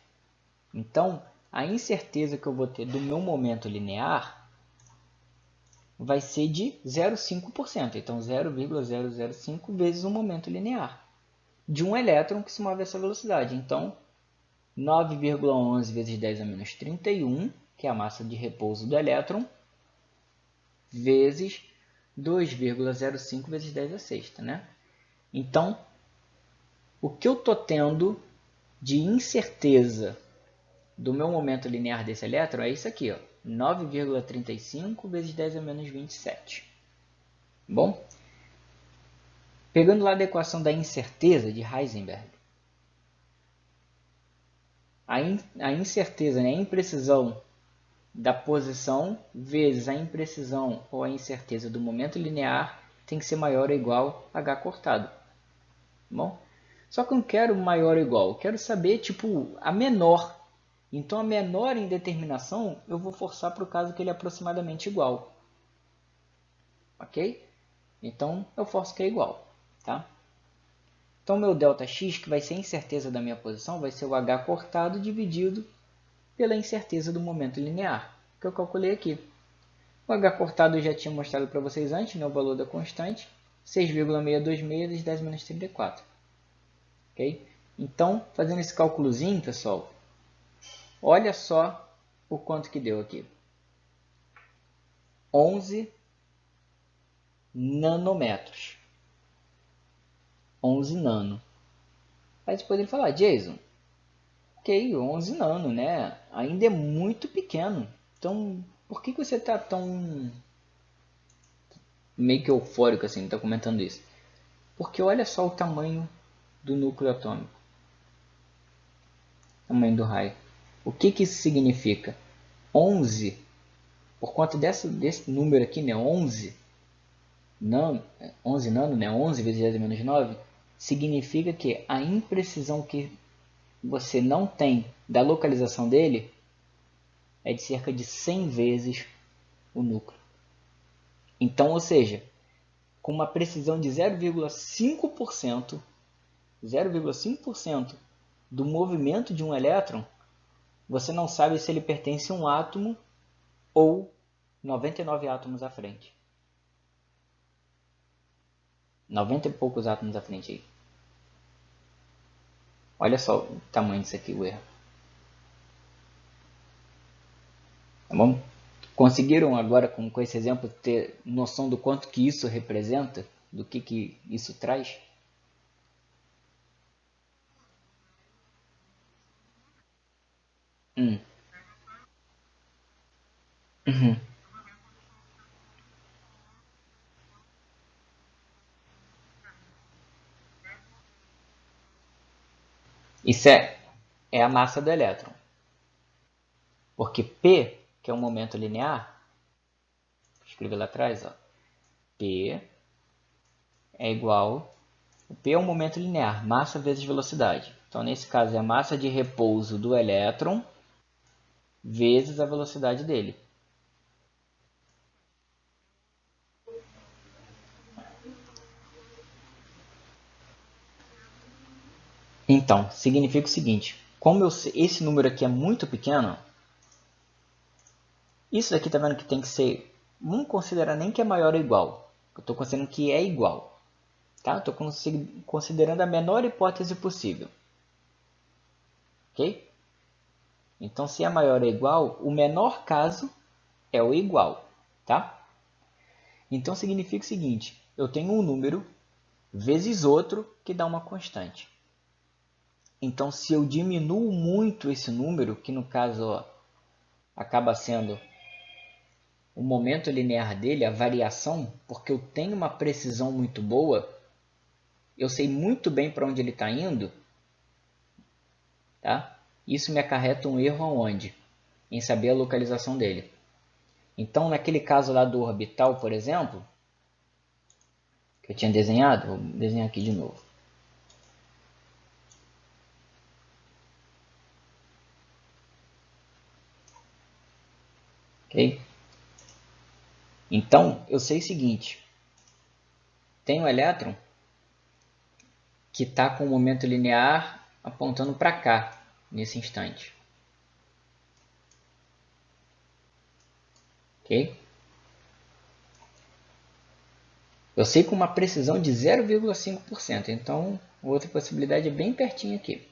Então, a incerteza que eu vou ter do meu momento linear vai ser de 0,5%. Então, 0,005 vezes o momento linear de um elétron que se move a essa velocidade. Então, 9,11 vezes 10 a menos 31, que é a massa de repouso do elétron, vezes 2,05 vezes 10 a sexta, né? Então, o que eu estou tendo de incerteza do meu momento linear desse elétron é isso aqui, ó, 9,35 vezes 10 a menos 27. Bom, pegando lá da equação da incerteza de Heisenberg, a incerteza, né, a imprecisão da posição vezes a imprecisão ou a incerteza do momento linear tem que ser maior ou igual a h cortado. Bom, só que eu não quero maior ou igual, eu quero saber tipo a menor. Então a menor indeterminação eu vou forçar para o caso que ele é aproximadamente igual. Ok? Então eu forço que é igual. Tá? Então meu ΔX, que vai ser a incerteza da minha posição, vai ser o h cortado dividido pela incerteza do momento linear, que eu calculei aqui. O h cortado eu já tinha mostrado para vocês antes, né, o valor da constante, 6,626 vezes 10 menos 34. Okay? Então, fazendo esse cálculozinho, pessoal, olha só o quanto que deu aqui. 11 nanômetros. 11 nano. Aí depois ele fala, Jason, ok, 11 nano, né? Ainda é muito pequeno. Então, por que você está tão meio que eufórico assim, está comentando isso? Porque olha só o tamanho do núcleo atômico. Tamanho do raio. O que que isso significa? 11, por conta desse número aqui, né? 11 nano, 11 nano, né? 11 vezes 10 menos 9, significa que a imprecisão que você não tem da localização dele é de cerca de 100 vezes o núcleo. Então, ou seja, com uma precisão de 0,5%, 0,5% do movimento de um elétron, você não sabe se ele pertence a um átomo ou 99 átomos à frente. 90 e poucos átomos à frente aí. Olha só o tamanho disso aqui, o erro. Tá bom? Conseguiram agora, com esse exemplo, ter noção do quanto que isso representa? Do que isso traz? Uhum. Isso é a massa do elétron. Porque P, que é um momento linear, vou escrever lá atrás, ó, P é igual... O P é um momento linear, massa vezes velocidade. Então, nesse caso, é a massa de repouso do elétron vezes a velocidade dele. Então, significa o seguinte, como esse número aqui é muito pequeno, isso daqui tá vendo que tem que ser, não considerar nem que é maior ou igual, eu estou considerando que é igual, tá? Estou considerando a menor hipótese possível, ok? Então, se é maior ou igual, o menor caso é o igual, tá? Então, significa o seguinte, eu tenho um número vezes outro que dá uma constante. Então, se eu diminuo muito esse número, que no caso ó, acaba sendo o momento linear dele, a variação, porque eu tenho uma precisão muito boa, eu sei muito bem para onde ele está indo, tá? Isso me acarreta um erro aonde? Em saber a localização dele. Então, naquele caso lá do orbital, por exemplo, que eu tinha desenhado, vou desenhar aqui de novo. Ok? Então, eu sei o seguinte, tem um elétron que está com o momento linear apontando para cá, nesse instante. Ok? Eu sei com uma precisão de 0,5%, então a outra possibilidade é bem pertinho aqui.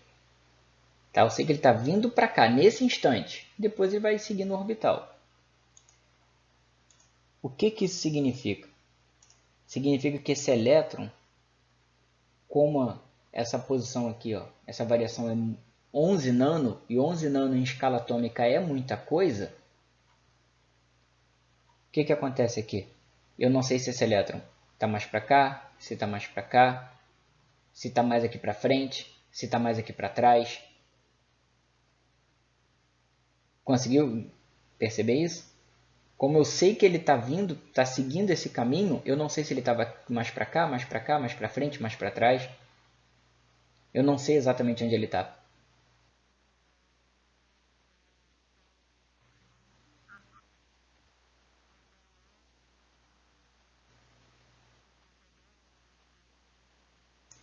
Tá? Eu sei que ele está vindo para cá nesse instante, depois ele vai seguir no orbital. O que isso significa? Significa que esse elétron, como essa posição aqui, ó, essa variação é 11 nano, e 11 nano em escala atômica é muita coisa, o que acontece aqui? Eu não sei se esse elétron está mais para cá, se está mais para cá, se está mais aqui para frente, se está mais aqui para trás. Conseguiu perceber isso? Como eu sei que ele está vindo, está seguindo esse caminho, eu não sei se ele estava mais para cá, mais para cá, mais para frente, mais para trás. Eu não sei exatamente onde ele está.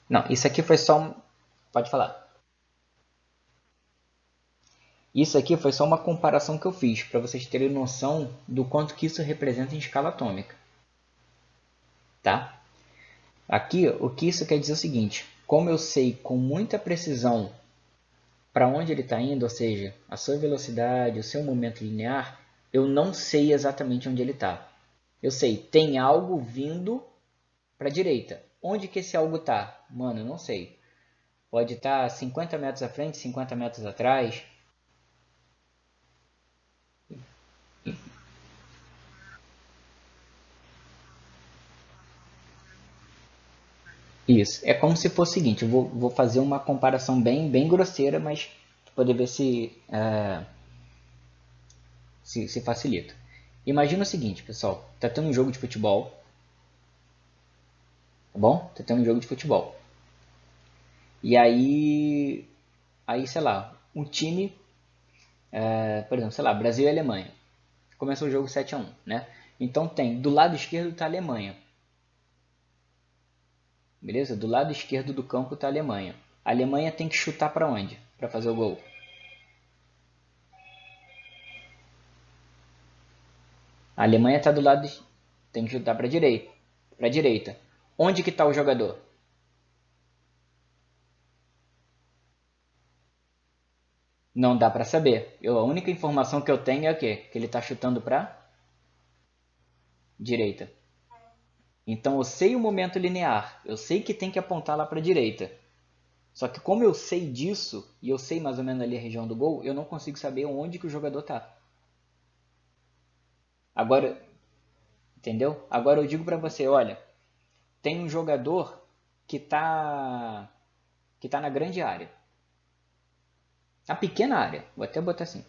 Não, isso aqui foi só um... Pode falar. Isso aqui foi só uma comparação que eu fiz, para vocês terem noção do quanto que isso representa em escala atômica. Tá? Aqui, o que isso quer dizer é o seguinte, como eu sei com muita precisão para onde ele está indo, ou seja, a sua velocidade, o seu momento linear, eu não sei exatamente onde ele está. Eu sei, tem algo vindo para a direita. Onde que esse algo está? Mano, eu não sei. Pode estar 50 metros à frente, 50 metros atrás. Isso. É como se fosse o seguinte, eu vou fazer uma comparação bem grosseira, mas para poder ver se facilita. Imagina o seguinte, pessoal. Tá tendo um jogo de futebol. Tá bom? Tá tendo um jogo de futebol. E aí sei lá, um time, por exemplo, sei lá, Brasil e Alemanha. Começou o jogo 7-1, né? Então tem, do lado esquerdo está a Alemanha. Beleza? Do lado esquerdo do campo está a Alemanha. A Alemanha tem que chutar para onde? Para fazer o gol. A Alemanha está do lado, tem que chutar para direita. Para direita. Onde que está o jogador? Não dá para saber. A única informação que eu tenho é o quê? Que ele está chutando para direita. Então eu sei o momento linear. Eu sei que tem que apontar lá para direita. Só que como eu sei disso, e eu sei mais ou menos ali a região do gol, eu não consigo saber onde que o jogador está. Agora, entendeu? Agora eu digo para você, olha, tem um jogador que tá na grande área. Na pequena área, vou até botar assim,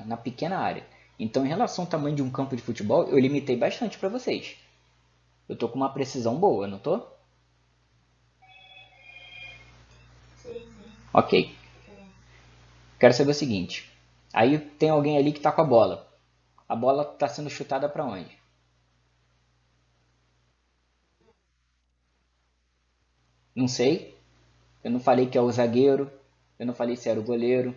na pequena área. Então, em relação ao tamanho de um campo de futebol, eu limitei bastante para vocês. Eu tô com uma precisão boa, não tô? Ok. Quero saber o seguinte. Aí tem alguém ali que está com a bola. A bola está sendo chutada para onde? Não sei. Eu não falei que é o zagueiro. Eu não falei se era o goleiro.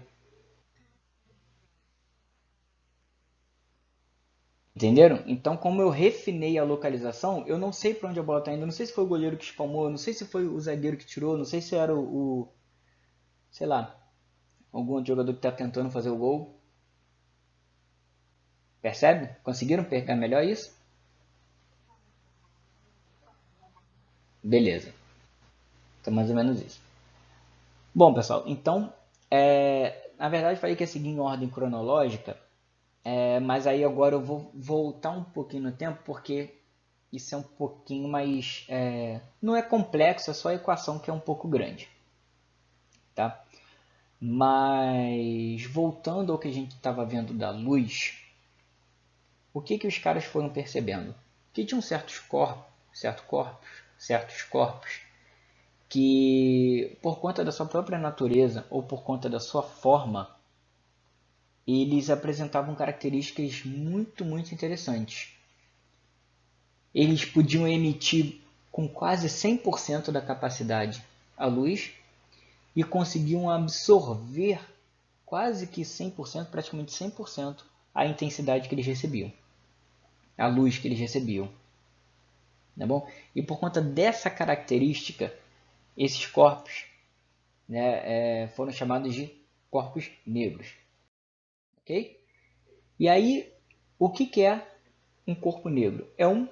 Entenderam? Então, como eu refinei a localização, eu não sei para onde a bola está indo. Eu não sei se foi o goleiro que espalmou. Eu não sei se foi o zagueiro que tirou. Eu não sei se era sei lá, algum outro jogador que está tentando fazer o gol. Percebe? Conseguiram pegar melhor isso? Beleza. Então, mais ou menos isso. Bom, pessoal, então, na verdade, falei que ia seguir em ordem cronológica, mas aí agora eu vou voltar um pouquinho no tempo, porque isso é um pouquinho mais... não é complexo, é só a equação que é um pouco grande. Tá? Mas, voltando ao que a gente estava vendo da luz, o que os caras foram percebendo? Que tinham certos corpos que, por conta da sua própria natureza ou por conta da sua forma, eles apresentavam características muito interessantes. Eles podiam emitir com quase 100% da capacidade a luz e conseguiam absorver quase que 100%, praticamente 100%, a intensidade que eles recebiam, a luz que eles recebiam. Tá bom? E por conta dessa característica, esses corpos, né, foram chamados de corpos negros. Ok? E aí, o que é um corpo negro? É um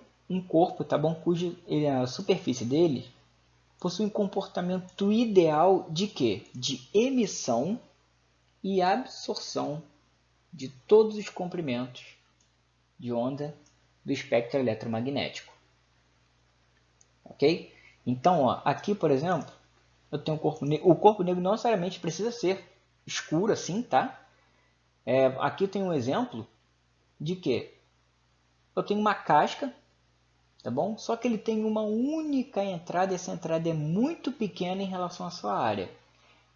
corpo, tá bom, cuja a superfície dele possui um comportamento ideal de quê? De emissão e absorção de todos os comprimentos de onda do espectro eletromagnético. Ok? Então, ó, aqui, por exemplo, eu tenho um corpo negro. O corpo negro não necessariamente precisa ser escuro assim, tá? Aqui eu tenho um exemplo de que eu tenho uma casca, tá bom? Só que ele tem uma única entrada e essa entrada é muito pequena em relação à sua área.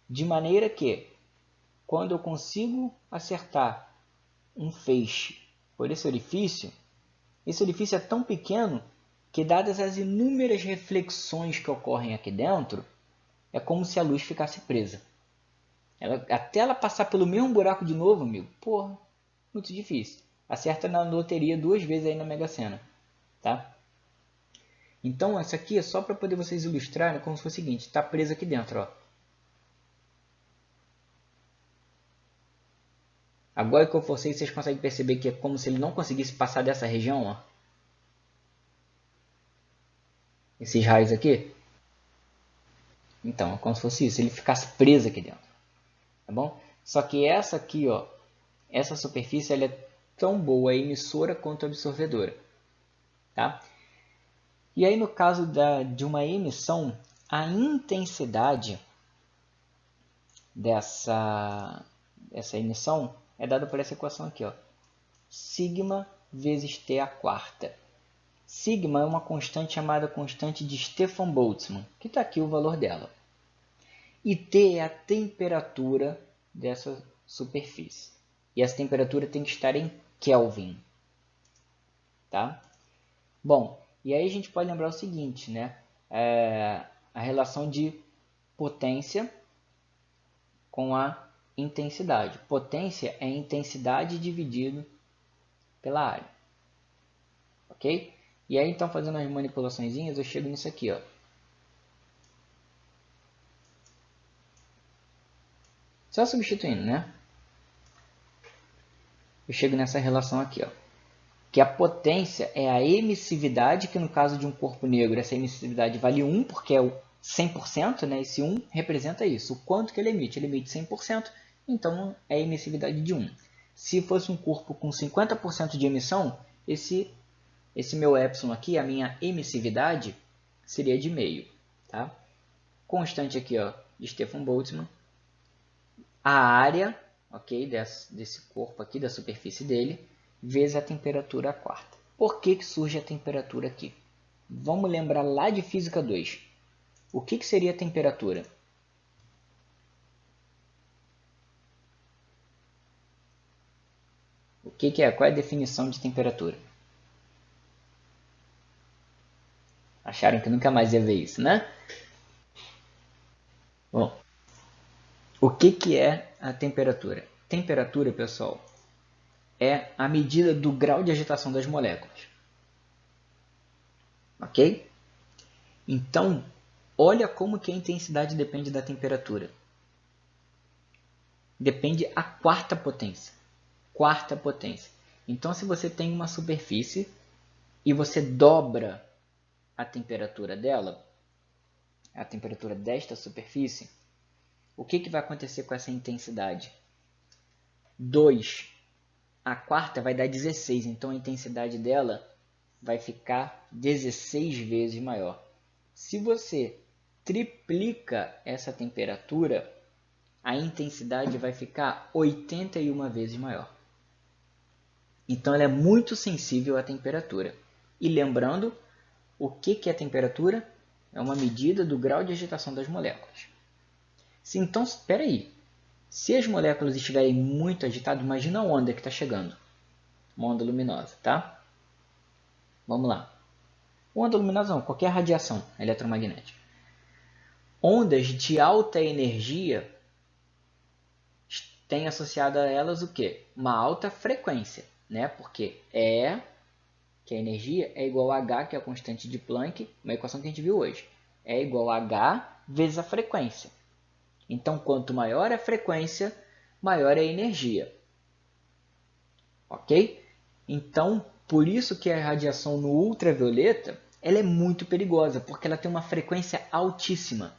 De maneira que, quando eu consigo acertar um feixe por esse orifício é tão pequeno que, dadas as inúmeras reflexões que ocorrem aqui dentro, é como se a luz ficasse presa. Até ela passar pelo mesmo buraco de novo, amigo, porra, muito difícil. Acerta na loteria 2 vezes aí na Mega Sena, tá? Então, essa aqui é só para poder vocês ilustrarem como se fosse o seguinte, está presa aqui dentro, ó. Agora que eu forcei, vocês conseguem perceber que é como se ele não conseguisse passar dessa região, ó. Esses raios aqui. Então, é como se fosse isso, ele ficasse preso aqui dentro, tá bom? Só que essa aqui, ó, essa superfície ela é tão boa, é emissora quanto absorvedora, tá? E aí no caso de uma emissão, a intensidade dessa emissão é dada por essa equação aqui, ó. Sigma vezes T a quarta. Sigma é uma constante chamada constante de Stefan Boltzmann, que está aqui o valor dela. E T é a temperatura dessa superfície. E essa temperatura tem que estar em Kelvin. Tá? Bom, e aí a gente pode lembrar o seguinte, né? A relação de potência com a intensidade. Potência é intensidade dividido pela área. Ok? E aí então, fazendo as manipulações, eu chego nisso aqui, ó. Só substituindo, né? Eu chego nessa relação aqui, ó. Que a potência é a emissividade, que no caso de um corpo negro, essa emissividade vale 1, porque é o 100%, né? Esse 1 representa isso. O quanto que ele emite? Ele emite 100%, então é a emissividade de 1. Se fosse um corpo com 50% de emissão, esse meu epsilon aqui, a minha emissividade, seria de meio. Tá? Constante aqui, ó, de Stefan Boltzmann. A área, ok, desse corpo aqui, da superfície dele, vezes a temperatura a quarta. Por que surge a temperatura aqui? Vamos lembrar lá de Física 2. O que seria a temperatura? O que é? Qual é a definição de temperatura? Acharam que nunca mais ia ver isso, né? Bom, o que é a temperatura? Temperatura, pessoal, é a medida do grau de agitação das moléculas. Ok? Então, olha como que a intensidade depende da temperatura. Depende a quarta potência. Quarta potência. Então, se você tem uma superfície e você dobra a temperatura dela, a temperatura desta superfície, o que vai acontecer com essa intensidade? 2. A quarta vai dar 16, então a intensidade dela vai ficar 16 vezes maior. Se você triplica essa temperatura, a intensidade vai ficar 81 vezes maior. Então ela é muito sensível à temperatura. E lembrando, o que é temperatura? É uma medida do grau de agitação das moléculas. Então, espera aí. Se as moléculas estiverem muito agitadas, imagina a onda que está chegando. Uma onda luminosa, tá? Vamos lá. Onda luminosa não, qualquer radiação eletromagnética. Ondas de alta energia têm associado a elas o quê? Uma alta frequência, né? Porque que é a energia, é igual a H, que é a constante de Planck, uma equação que a gente viu hoje. É igual a H vezes a frequência. Então, quanto maior a frequência, maior é a energia. Ok? Então, por isso que a radiação no ultravioleta ela é muito perigosa, porque ela tem uma frequência altíssima.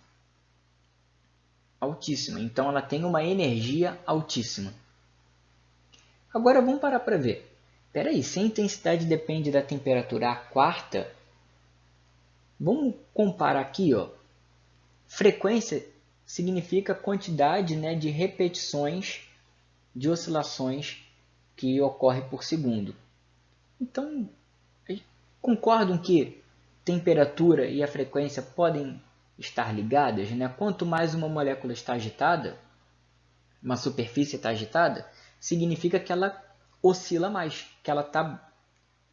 Altíssima. Então, ela tem uma energia altíssima. Agora, vamos parar para ver. Espera aí, se a intensidade depende da temperatura a quarta, vamos comparar aqui, ó. Frequência significa quantidade, né, de repetições de oscilações que ocorre por segundo. Então, concordam que temperatura e a frequência podem estar ligadas, né? Quanto mais uma molécula está agitada, uma superfície está agitada, significa que ela oscila mais, que ela está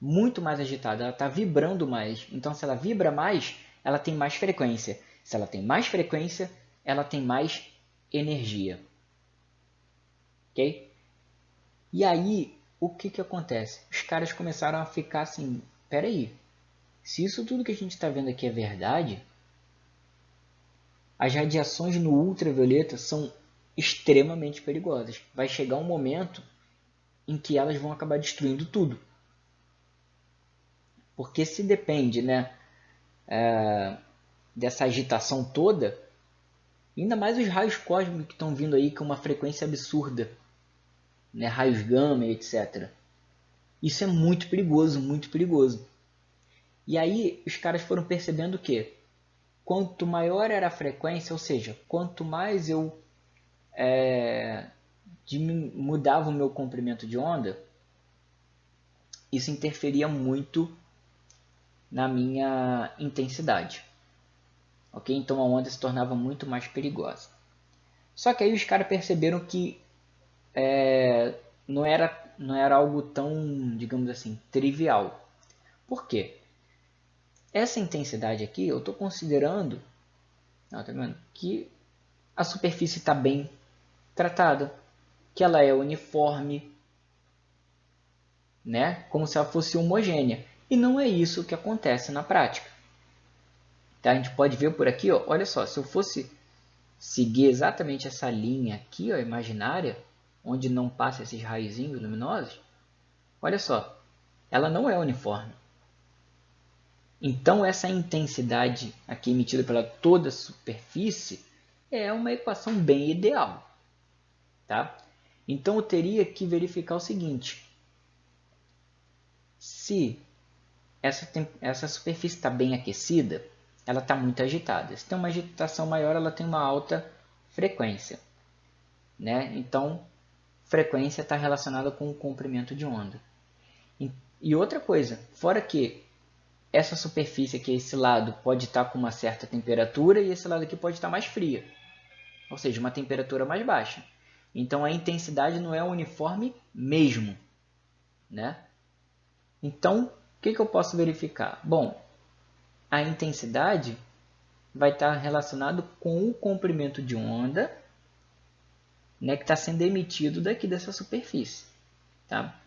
muito mais agitada, ela está vibrando mais. Então, se ela vibra mais, ela tem mais frequência. Se ela tem mais frequência, ela tem mais energia. Ok? E aí, o que acontece? Os caras começaram a ficar assim, peraí, se isso tudo que a gente está vendo aqui é verdade, as radiações no ultravioleta são extremamente perigosas. Vai chegar um momento em que elas vão acabar destruindo tudo. Porque se depende, né, dessa agitação toda, ainda mais os raios cósmicos que estão vindo aí com uma frequência absurda, né, raios gama, etc. Isso é muito perigoso, muito perigoso. E aí os caras foram percebendo que quanto maior era a frequência, ou seja, quanto mais eu mudava o meu comprimento de onda, isso interferia muito na minha intensidade. Ok? Então a onda se tornava muito mais perigosa. Só que aí os caras perceberam que não era algo tão, digamos assim, trivial. Por quê? Essa intensidade aqui, eu estou considerando tá vendo? Que a superfície está bem tratada, que ela é uniforme, né? Como se ela fosse homogênea. E não é isso que acontece na prática. Tá? A gente pode ver por aqui, ó, olha só, se eu fosse seguir exatamente essa linha aqui, ó, imaginária, onde não passa esses raizinhos luminosos, olha só, ela não é uniforme. Então essa intensidade aqui emitida pela toda a superfície é uma equação bem ideal. Tá? Então eu teria que verificar o seguinte: se essa superfície está bem aquecida, ela está muito agitada. Se tem uma agitação maior, ela tem uma alta frequência. Né? Então, frequência está relacionada com o comprimento de onda. E outra coisa, fora que essa superfície aqui, esse lado, pode estar com uma certa temperatura e esse lado aqui pode estar mais fria. Ou seja, uma temperatura mais baixa. Então, a intensidade não é uniforme mesmo. Né? Então, o que eu posso verificar? Bom, a intensidade vai estar relacionado com o comprimento de onda, né, que está sendo emitido daqui dessa superfície. Tá?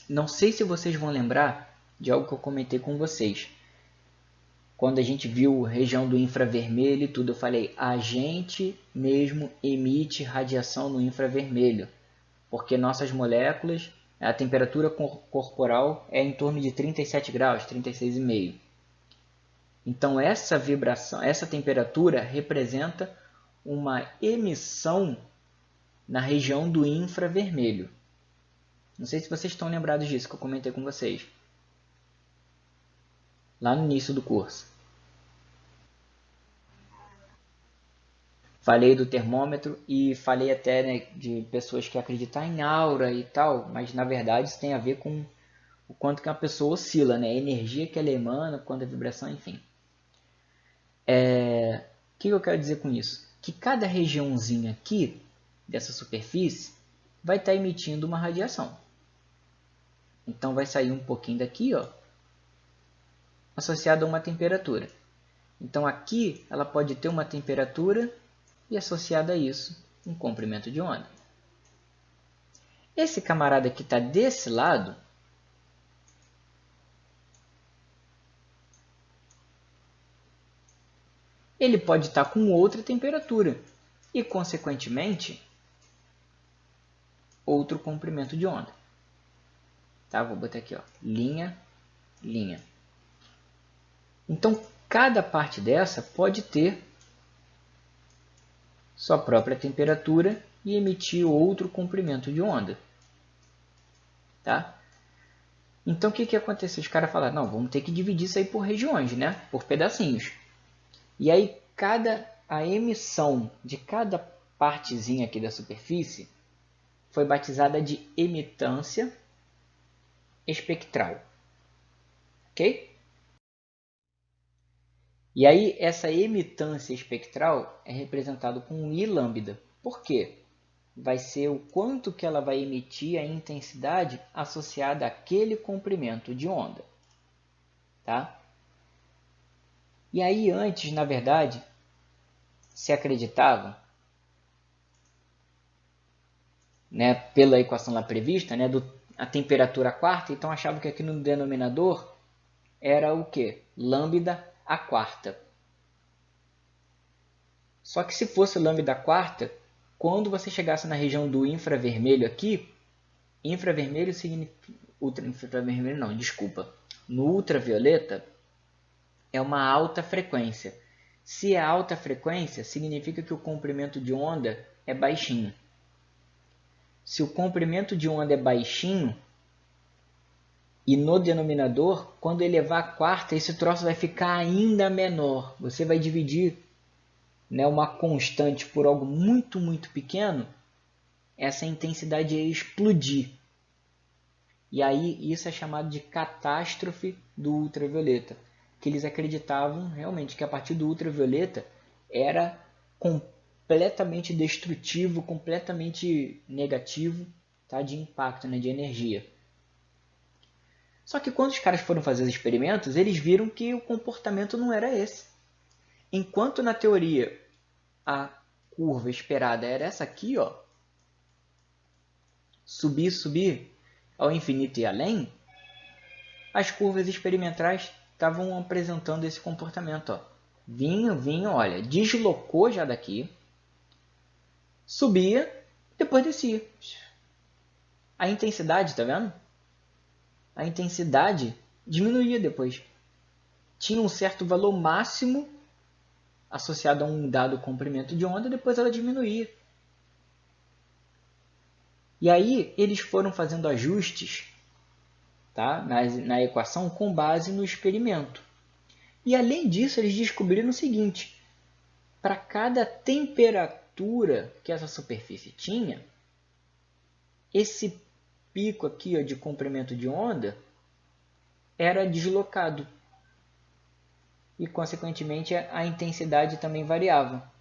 Não sei se vocês vão lembrar de algo que eu comentei com vocês. Quando a gente viu a região do infravermelho e tudo, eu falei, a gente mesmo emite radiação no infravermelho, porque nossas moléculas, a temperatura corporal é em torno de 37 graus, 36,5. Então essa vibração, essa temperatura representa uma emissão na região do infravermelho. Não sei se vocês estão lembrados disso que eu comentei com vocês lá no início do curso. Falei do termômetro e falei até, né, de pessoas que acreditam em aura e tal, mas na verdade isso tem a ver com o quanto que a pessoa oscila, né? A energia que ela emana, quanto a vibração, enfim. O que eu quero dizer com isso? Que cada regiãozinha aqui dessa superfície vai estar emitindo uma radiação. Então vai sair um pouquinho daqui, ó, associado a uma temperatura. Então aqui ela pode ter uma temperatura e associada a isso um comprimento de onda. Esse camarada que está desse lado, ele pode estar com outra temperatura e, consequentemente, outro comprimento de onda. Tá? Vou botar aqui, ó, linha, linha. Então, cada parte dessa pode ter sua própria temperatura e emitir outro comprimento de onda. Tá? Então, o que aconteceu? Os caras falaram, não, vamos ter que dividir isso aí por regiões, né? Por pedacinhos. E aí, a emissão de cada partezinha aqui da superfície foi batizada de emitância espectral. Ok? E aí, essa emitância espectral é representada com um I lambda. Por quê? Vai ser o quanto que ela vai emitir, a intensidade associada àquele comprimento de onda. Tá? E aí, antes, na verdade, se acreditava, né, pela equação lá prevista, né, a temperatura quarta, então achavam que aqui no denominador era o quê? Lambda a quarta. Só que se fosse lambda quarta, quando você chegasse na região do infravermelho aqui, infravermelho significa... infravermelho não, desculpa. No ultravioleta é uma alta frequência. Se é alta frequência, significa que o comprimento de onda é baixinho. Se o comprimento de onda é baixinho, e no denominador, quando elevar a quarta, esse troço vai ficar ainda menor. Você vai dividir, né, uma constante por algo muito, muito pequeno, essa intensidade ia explodir. E aí isso é chamado de catástrofe do ultravioleta. Que eles acreditavam realmente que a partir do ultravioleta era completamente destrutivo, completamente negativo, tá, de impacto, né, de energia. Só que quando os caras foram fazer os experimentos, eles viram que o comportamento não era esse. Enquanto na teoria a curva esperada era essa aqui, ó, subir, subir ao infinito e além, as curvas experimentais estavam apresentando esse comportamento. Ó. Vinha, olha, deslocou já daqui, subia, depois descia. A intensidade, tá vendo? A intensidade diminuía depois. Tinha um certo valor máximo associado a um dado comprimento de onda, depois ela diminuía. E aí eles foram fazendo ajustes, tá, na equação com base no experimento. E além disso, eles descobriram o seguinte: para cada temperatura que essa superfície tinha, esse pico aqui, ó, de comprimento de onda era deslocado. E, consequentemente, a intensidade também variava.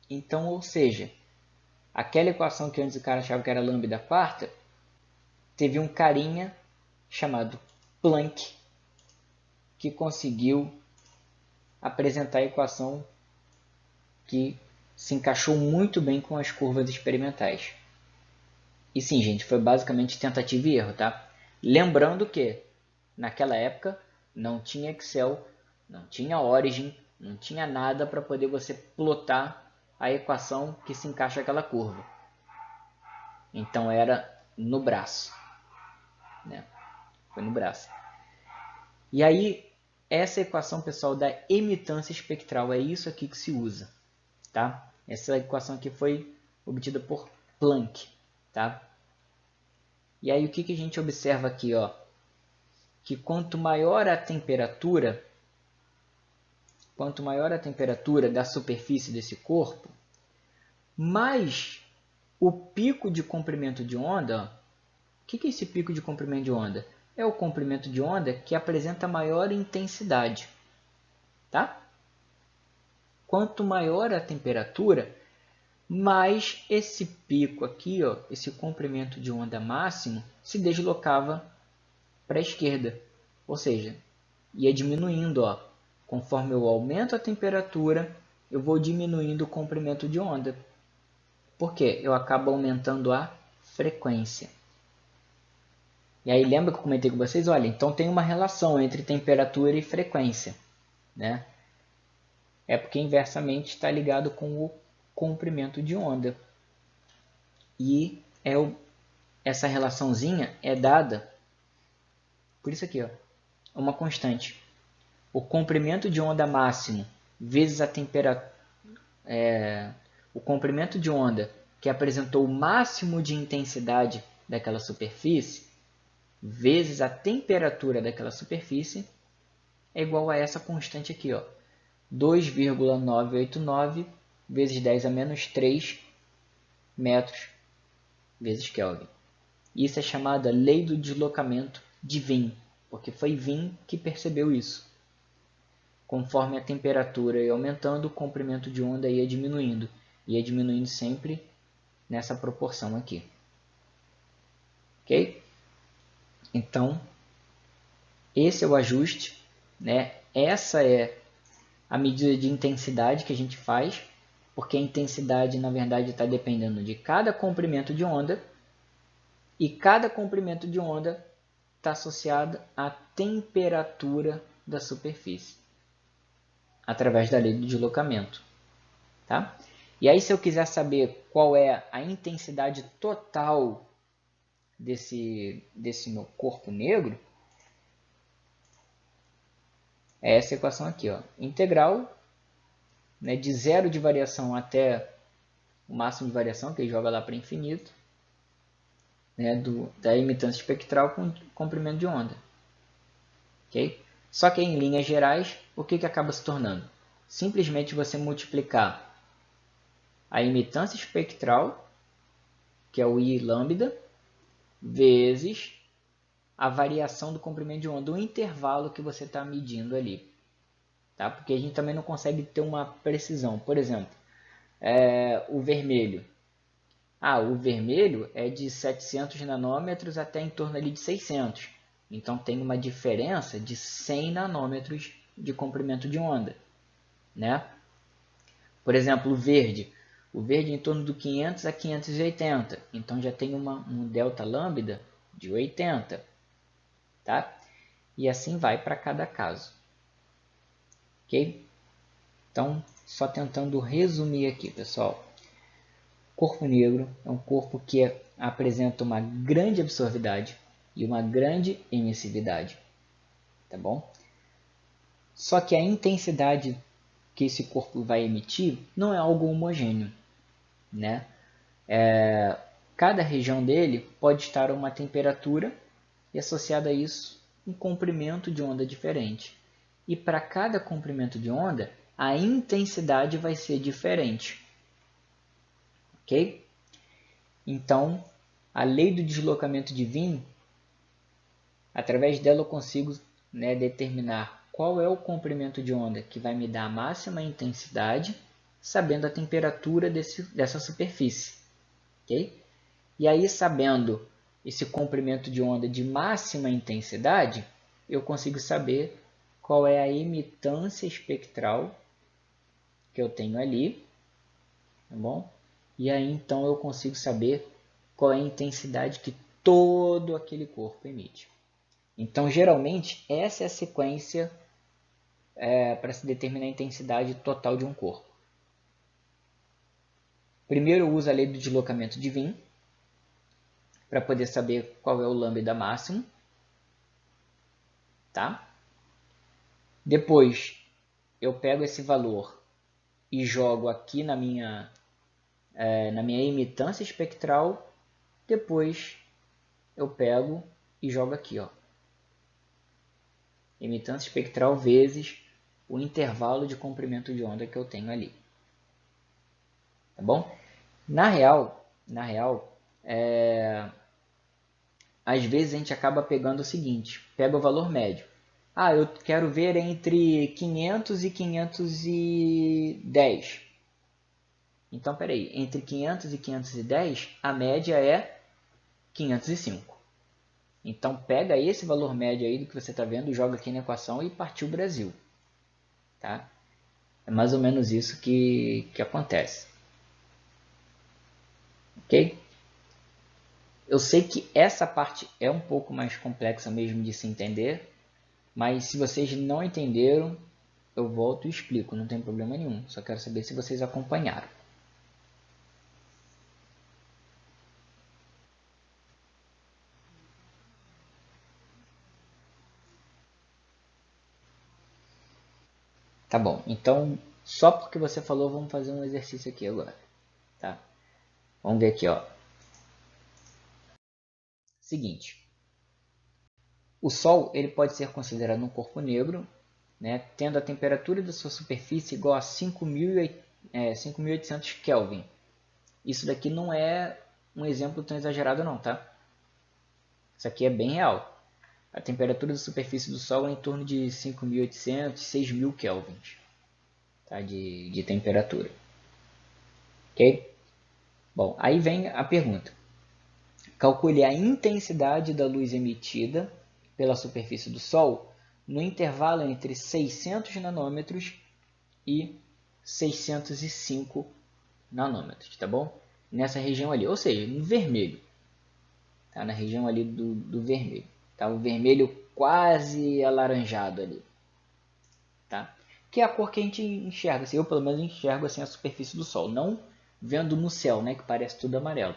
Então, ou seja, aquela equação que antes o cara achava que era lambda quarta, teve um carinha chamado Planck que conseguiu apresentar a equação que se encaixou muito bem com as curvas experimentais. E sim, gente, foi basicamente tentativa e erro, tá? Lembrando que naquela época não tinha Excel, não tinha Origin, não tinha nada para poder você plotar a equação que se encaixa aquela curva. Então era no braço, né? Foi no braço. E aí essa equação, pessoal, da emitância espectral é isso aqui que se usa, tá? Essa equação aqui foi obtida por Planck, tá? E aí o que a gente observa aqui, ó? Que quanto maior a temperatura da superfície desse corpo, mais o pico de comprimento de onda. O que é esse pico de comprimento de onda? É o comprimento de onda que apresenta maior intensidade, tá? Quanto maior a temperatura, mais esse pico aqui, ó, esse comprimento de onda máximo, se deslocava para a esquerda. Ou seja, ia diminuindo, ó. Conforme eu aumento a temperatura, eu vou diminuindo o comprimento de onda. Por quê? Eu acabo aumentando a frequência. E aí lembra que eu comentei com vocês? Olha, então tem uma relação entre temperatura e frequência, né? é porque inversamente está ligado com o comprimento de onda. E essa relaçãozinha é dada por isso aqui, ó, uma constante. O comprimento de onda máximo vezes a temperatura, o comprimento de onda que apresentou o máximo de intensidade daquela superfície vezes a temperatura daquela superfície é igual a essa constante aqui, ó, 2,989 vezes 10 a menos 3 metros vezes Kelvin. Isso é chamada lei do deslocamento de Wien, porque foi Wien que percebeu isso. Conforme a temperatura ia aumentando, o comprimento de onda ia diminuindo sempre nessa proporção aqui. Ok? Então, esse é o ajuste, né? Essa é a medida de intensidade que a gente faz, porque a intensidade, na verdade, está dependendo de cada comprimento de onda, e cada comprimento de onda está associado à temperatura da superfície, através da lei do deslocamento. Tá? E aí, se eu quiser saber qual é a intensidade total desse meu corpo negro, é essa equação aqui, ó. Integral, né, de zero de variação até o máximo de variação, que ele joga lá para infinito, né, da emitância espectral com comprimento de onda. Okay? Só que em linhas gerais, o que acaba se tornando? Simplesmente você multiplicar a emitância espectral, que é o I lambda, vezes a variação do comprimento de onda, o intervalo que você está medindo ali. Tá? Porque a gente também não consegue ter uma precisão. Por exemplo, o vermelho. O vermelho é de 700 nanômetros até em torno ali de 600. Então tem uma diferença de 100 nanômetros de comprimento de onda. Né? Por exemplo, o verde. O verde é em torno do 500 a 580. Então já tem um delta lambda de 80. Tá? E assim vai para cada caso. Ok? Então, só tentando resumir aqui, pessoal. Corpo negro é um corpo que apresenta uma grande absorvidade e uma grande emissividade. Tá bom? Só que a intensidade que esse corpo vai emitir não é algo homogêneo. Né? Cada região dele pode estar a uma temperatura e associada a isso um comprimento de onda diferente. E para cada comprimento de onda, a intensidade vai ser diferente. Ok? Então, a lei do deslocamento de Wien, através dela eu consigo, né, determinar qual é o comprimento de onda que vai me dar a máxima intensidade, sabendo a temperatura dessa superfície. Okay? E aí, sabendo esse comprimento de onda de máxima intensidade, eu consigo saber qual é a emitância espectral que eu tenho ali, tá bom? E aí então eu consigo saber qual é a intensidade que todo aquele corpo emite. Então, geralmente, essa é a sequência para se determinar a intensidade total de um corpo. Primeiro eu uso a lei do deslocamento de Wien, para poder saber qual é o lambda máximo. Tá? Depois, eu pego esse valor e jogo aqui na minha emitância espectral. Depois, eu pego e jogo aqui, ó, emitância espectral vezes o intervalo de comprimento de onda que eu tenho ali. Tá bom? Na real, às vezes a gente acaba pegando o seguinte, pega o valor médio. Eu quero ver entre 500 e 510. Então, peraí, entre 500 e 510, a média é 505. Então, pega esse valor médio aí do que você está vendo, joga aqui na equação e partiu o Brasil. Tá? É mais ou menos isso que acontece. Ok? Eu sei que essa parte é um pouco mais complexa mesmo de se entender, mas se vocês não entenderam, eu volto e explico, não tem problema nenhum. Só quero saber se vocês acompanharam. Tá bom, então só porque você falou, vamos fazer um exercício aqui agora. Tá? Vamos ver aqui, ó. Seguinte, o Sol ele pode ser considerado um corpo negro, né, tendo a temperatura da sua superfície igual a 5.800 Kelvin. Isso daqui não é um exemplo tão exagerado não, tá? Isso aqui é bem real. A temperatura da superfície do Sol é em torno de 5.800, 6.000 kelvins, tá? de temperatura. Ok? Bom, aí vem a pergunta. Calcule a intensidade da luz emitida pela superfície do Sol no intervalo entre 600 nanômetros e 605 nanômetros, tá bom? Nessa região ali, ou seja, no vermelho, tá? Na região ali do vermelho, tá? O vermelho quase alaranjado ali, tá? Que é a cor que a gente enxerga, assim, eu pelo menos enxergo assim a superfície do Sol, não vendo no céu, né, que parece tudo amarelo.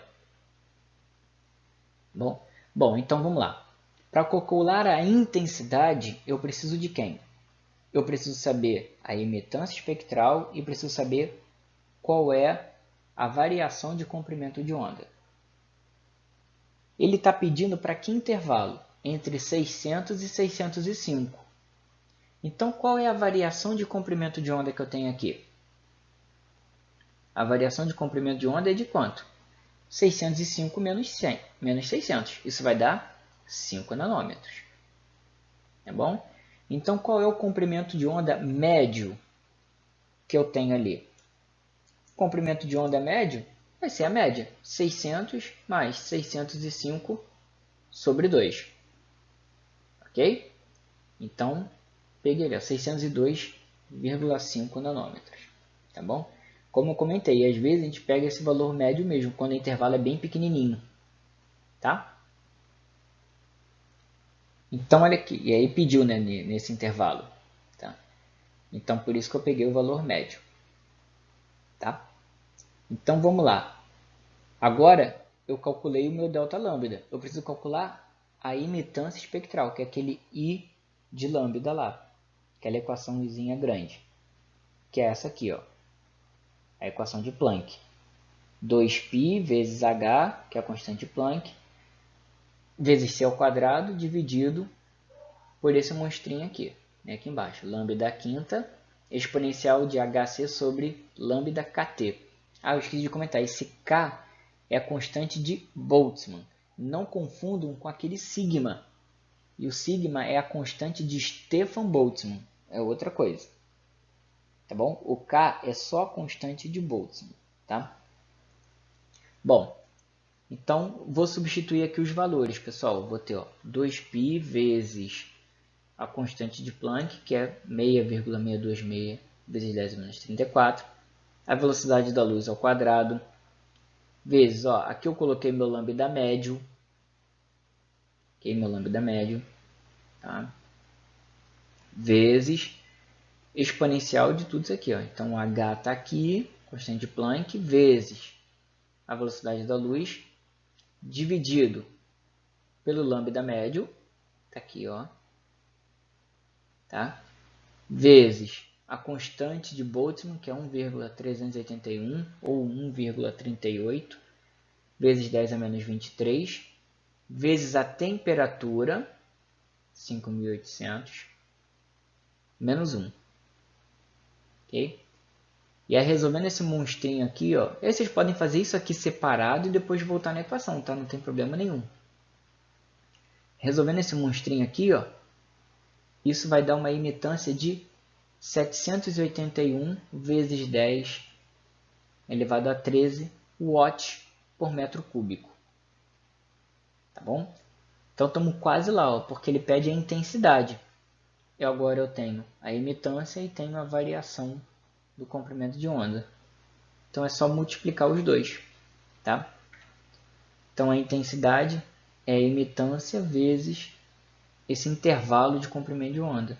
Bom, então vamos lá. Para calcular a intensidade, eu preciso de quem? Eu preciso saber a emitância espectral e preciso saber qual é a variação de comprimento de onda. Ele está pedindo para que intervalo? Entre 600 e 605. Então, qual é a variação de comprimento de onda que eu tenho aqui? A variação de comprimento de onda é de quanto? 605 menos 100, menos 600. Isso vai dar 5 nanômetros. Tá bom? Então, qual é o comprimento de onda médio que eu tenho ali? O comprimento de onda médio vai ser a média. 600 mais 605 sobre 2. Ok? Então, peguei ali, 602,5 nanômetros. Tá bom? Como eu comentei, às vezes a gente pega esse valor médio mesmo, quando o intervalo é bem pequenininho. Tá? Então, olha aqui. E aí pediu, né, nesse intervalo. Tá? Então, por isso que eu peguei o valor médio. Tá? Então, vamos lá. Agora, eu calculei o meu delta lambda. Eu preciso calcular a imitância espectral, que é aquele I de lambda lá. Aquela equaçãozinha grande. Que é essa aqui, ó. A equação de Planck. 2π vezes h, que é a constante de Planck, vezes c ao quadrado, dividido por esse monstrinho aqui. Aqui embaixo. Lambda quinta, exponencial de hc sobre lambda kt. Ah, eu esqueci de comentar. Esse k é a constante de Boltzmann. Não confundam com aquele sigma. E o sigma é a constante de Stefan Boltzmann. É outra coisa. Tá bom? O k é só a constante de Boltzmann. Tá? Bom, então vou substituir aqui os valores, pessoal. Vou ter 2π vezes a constante de Planck, que é 6,626 vezes 10 menos 34. A velocidade da luz ao quadrado, vezes, aqui eu coloquei meu lambda médio, tá? Vezes exponencial de tudo isso aqui, ó. Então, h está aqui, constante de Planck, vezes a velocidade da luz, dividido pelo lambda médio, está aqui, ó, tá? Vezes a constante de Boltzmann, que é 1,381 ou 1,38, vezes 10 a menos 23, vezes a temperatura, 5.800, menos 1. Ok? E aí, resolvendo esse monstrinho aqui, ó, aí vocês podem fazer isso aqui separado e depois voltar na equação, tá? Não tem problema nenhum. Resolvendo esse monstrinho aqui, ó, isso vai dar uma imitância de 781 vezes 10 elevado a 13 watts por metro cúbico. Tá bom? Então estamos quase lá, ó, porque ele pede a intensidade. E agora eu tenho a emitância e tenho a variação do comprimento de onda. Então é só multiplicar os dois. Tá? Então a intensidade é a emitância vezes esse intervalo de comprimento de onda.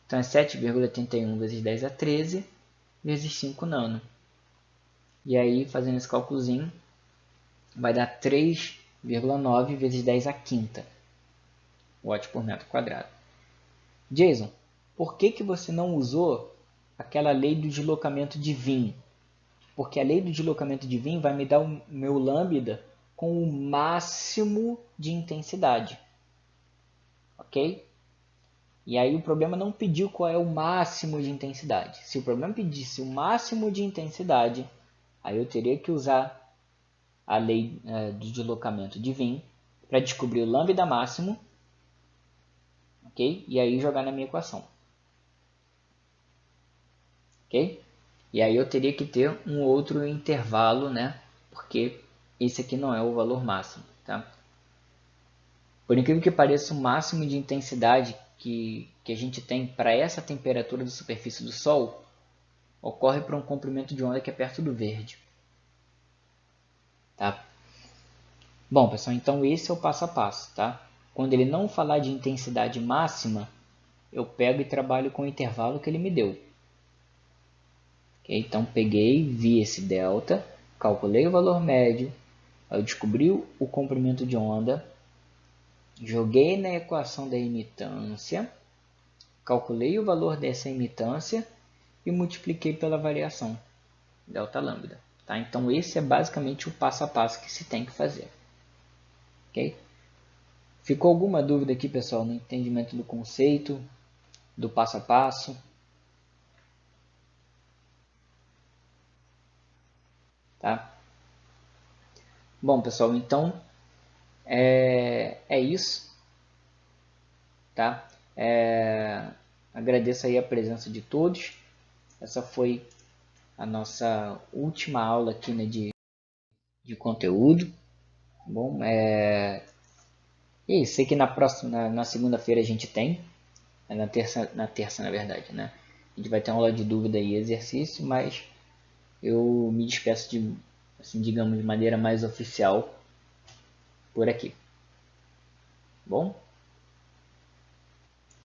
Então é 7,81 vezes 10 a 13 vezes 5 nano. E aí, fazendo esse cálculozinho, vai dar 3,9 vezes 10 a quinta watts por metro quadrado. Jason, por que você não usou aquela lei do deslocamento de Wien? Porque a lei do deslocamento de Wien vai me dar o meu lambda com o máximo de intensidade. Ok? E aí o problema não pediu qual é o máximo de intensidade. Se o problema pedisse o máximo de intensidade, aí eu teria que usar a lei do deslocamento de Wien para descobrir o lambda máximo, ok? E aí jogar na minha equação. Ok? E aí eu teria que ter um outro intervalo, né? Porque esse aqui não é o valor máximo, tá? Por incrível que pareça, o máximo de intensidade que a gente tem para essa temperatura da superfície do Sol ocorre para um comprimento de onda que é perto do verde. Tá? Bom, pessoal, então esse é o passo a passo. Tá? Quando ele não falar de intensidade máxima, eu pego e trabalho com o intervalo que ele me deu. Okay? Então, peguei, vi esse delta, calculei o valor médio, eu descobri o comprimento de onda, joguei na equação da emitância, calculei o valor dessa emitância e multipliquei pela variação, delta lambda. Tá? Então, esse é basicamente o passo a passo que se tem que fazer. Okay? Ficou alguma dúvida aqui, pessoal, no entendimento do conceito, do passo a passo? Tá? Bom, pessoal, então é isso. Tá? Agradeço aí a presença de todos. Essa foi a nossa última aula aqui, né, de conteúdo. Bom, e sei que na próxima, na segunda-feira a gente tem, na terça na verdade, né? A gente vai ter uma aula de dúvida e exercício, mas eu me despeço de, assim, digamos, de maneira mais oficial por aqui. Bom?